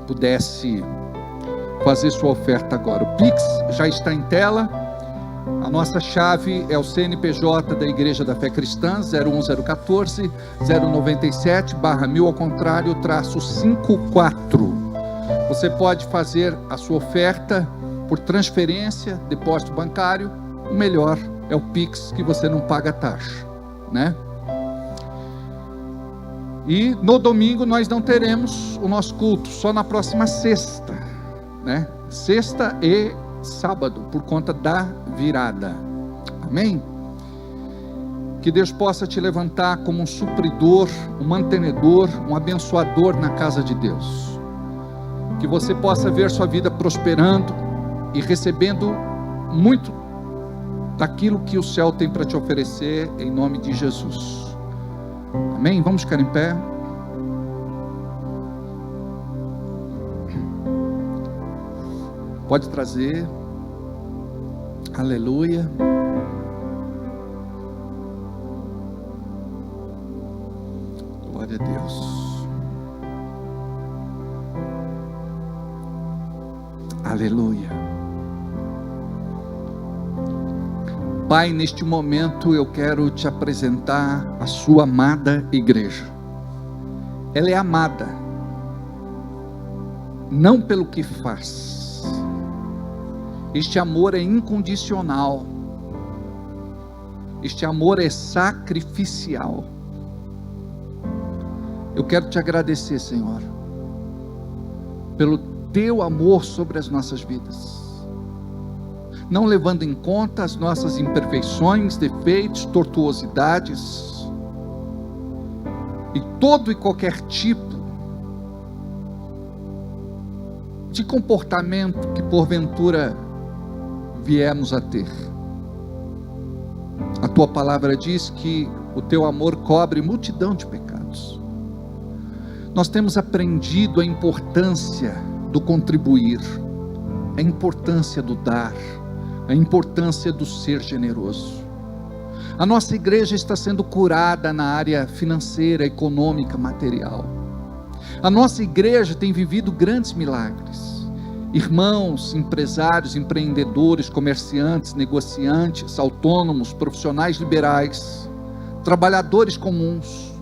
pudesse fazer sua oferta agora. O Pix já está em tela. A nossa chave é o CNPJ da Igreja da Fé Cristã, 01014 097/1000 ao contrário, -54. Você pode fazer a sua oferta por transferência, depósito bancário. O melhor é o Pix, que você não paga taxa, né? E no domingo nós não teremos o nosso culto, só na próxima sexta, né? Sexta e sábado, por conta da virada. Amém? Que Deus possa te levantar como um supridor, um mantenedor, um abençoador na casa de Deus. Que você possa ver sua vida prosperando e recebendo muito daquilo que o céu tem para te oferecer, em nome de Jesus. Amém? Vamos ficar em pé. Pode trazer. Aleluia. Glória a Deus. Aleluia. Pai, neste momento eu quero te apresentar a sua amada igreja. Ela é amada, não pelo que faz. Este amor é incondicional. Este amor é sacrificial. Eu quero te agradecer, Senhor, pelo teu amor sobre as nossas vidas. não levando em conta as nossas imperfeições, defeitos, tortuosidades e todo e qualquer tipo de comportamento que porventura viemos a ter. A tua palavra diz que o teu amor cobre multidão de pecados. Nós temos aprendido a importância do contribuir, a importância do dar, a importância do ser generoso. A nossa igreja está sendo curada na área financeira, econômica, material. A nossa igreja tem vivido grandes milagres. Irmãos, empresários, empreendedores, comerciantes, negociantes, autônomos, profissionais liberais, trabalhadores comuns,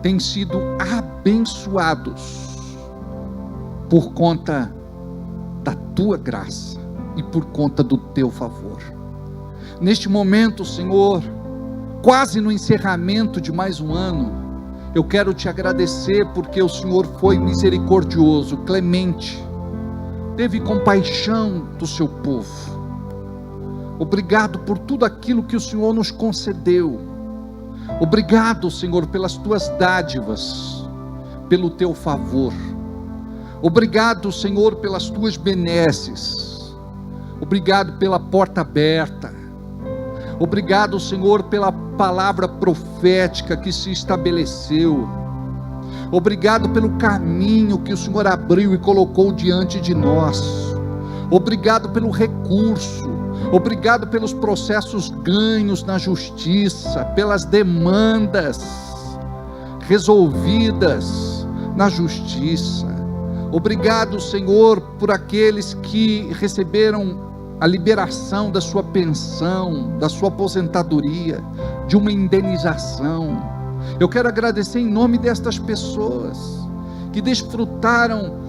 têm sido abençoados por conta da tua graça e por conta do teu favor. Neste momento, Senhor, quase no encerramento de mais um ano, eu quero te agradecer porque o Senhor foi misericordioso, clemente, teve compaixão do seu povo. Obrigado por tudo aquilo que o Senhor nos concedeu. Obrigado, Senhor, pelas tuas dádivas, pelo teu favor. Obrigado, Senhor, pelas tuas benesses. Obrigado pela porta aberta. Obrigado, Senhor, pela palavra profética que se estabeleceu. Obrigado pelo caminho que o Senhor abriu e colocou diante de nós. Obrigado pelo recurso. Obrigado pelos processos ganhos na justiça, pelas demandas resolvidas na justiça. Obrigado, Senhor, por aqueles que receberam a liberação da sua pensão, da sua aposentadoria, de uma indenização. Eu quero agradecer em nome destas pessoas que desfrutaram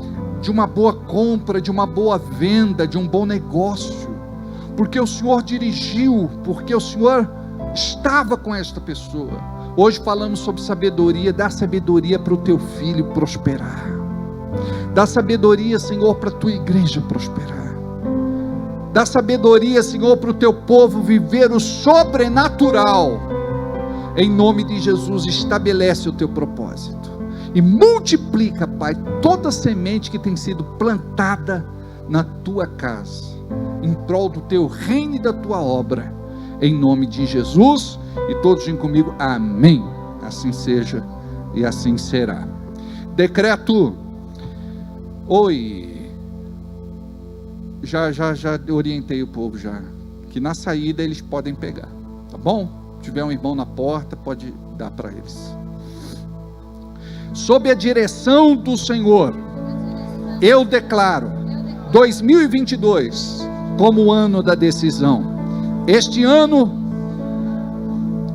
de uma boa compra, de uma boa venda, de um bom negócio, porque o Senhor dirigiu, porque o Senhor estava com esta pessoa. Hoje falamos sobre sabedoria. Dá sabedoria para o teu filho prosperar. Dá sabedoria, Senhor, para a tua igreja prosperar. Dá sabedoria, Senhor, para o teu povo viver o sobrenatural. Em nome de Jesus, estabelece o teu propósito e multiplica, Pai, toda semente que tem sido plantada na tua casa, em prol do teu reino e da tua obra, em nome de Jesus. E todos digam comigo, amém. Assim seja e assim será. Decreto. Oi. Já orientei o povo já, que na saída eles podem pegar, tá bom? Se tiver um irmão na porta, pode dar para eles. Sob a direção do Senhor, eu declaro 2022 como o ano da decisão. Este ano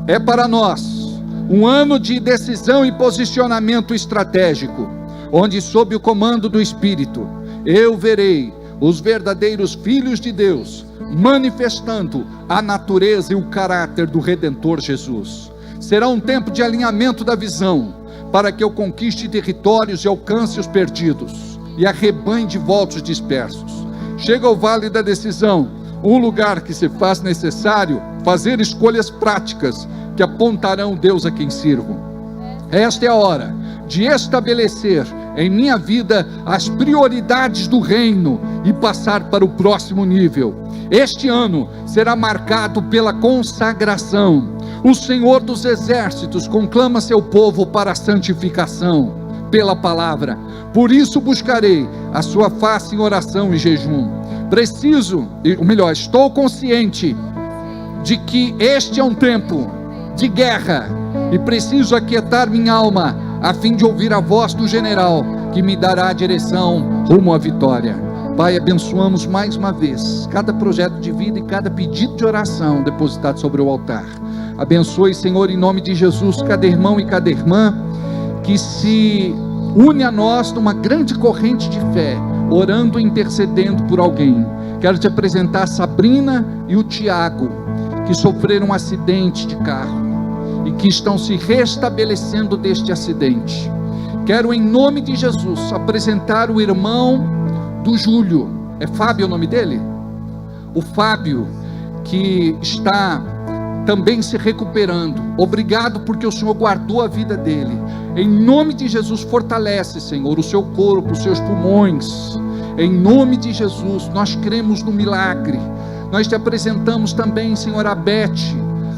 é para nós um ano de decisão e posicionamento estratégico, onde sob o comando do Espírito, eu verei os verdadeiros filhos de Deus manifestando a natureza e o caráter do Redentor Jesus. Será um tempo de alinhamento da visão, para que eu conquiste territórios e alcance os perdidos, e arrebanhe de volta os dispersos. Chega ao vale da decisão, um lugar que se faz necessário fazer escolhas práticas, que apontarão Deus a quem sirvo. Esta é a hora de estabelecer em minha vida as prioridades do reino e passar para o próximo nível. Este ano será marcado pela consagração. O Senhor dos Exércitos conclama seu povo para a santificação pela palavra. Por isso buscarei a sua face em oração e jejum. Estou consciente de que este é um tempo de guerra e preciso aquietar minha alma a fim de ouvir a voz do general que me dará a direção rumo à vitória. Pai, abençoamos mais uma vez cada projeto de vida e cada pedido de oração depositado sobre o altar. Abençoe, Senhor, em nome de Jesus, cada irmão e cada irmã que se une a nós numa grande corrente de fé, orando e intercedendo por alguém. Quero te apresentar a Sabrina e o Tiago, que sofreram um acidente de carro e que estão se restabelecendo deste acidente. Quero, em nome de Jesus, apresentar o irmão do Júlio. É Fábio o nome dele? o Fábio, que está também se recuperando. Obrigado porque o Senhor guardou a vida dele. Em nome de Jesus, fortalece, Senhor, o seu corpo, os seus pulmões. Em nome de Jesus, nós cremos no milagre. Nós te apresentamos também, Senhor, a Beth,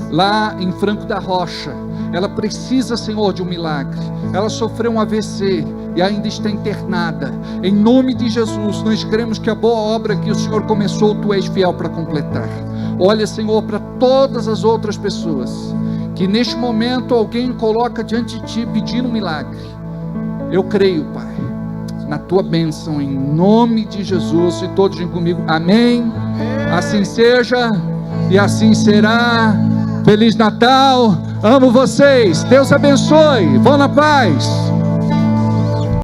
lá em Franco da Rocha. Ela precisa, Senhor, de um milagre. Ela sofreu um AVC e ainda está internada. Em nome de Jesus, nós cremos que a boa obra que o Senhor começou, Tu és fiel para completar. Olha, Senhor, para todas as outras pessoas que neste momento alguém coloca diante de Ti pedindo um milagre. Eu creio, Pai, na Tua bênção, em nome de Jesus. E todos digam comigo, amém. Assim seja e assim será. Feliz Natal, amo vocês, Deus abençoe, vão na paz.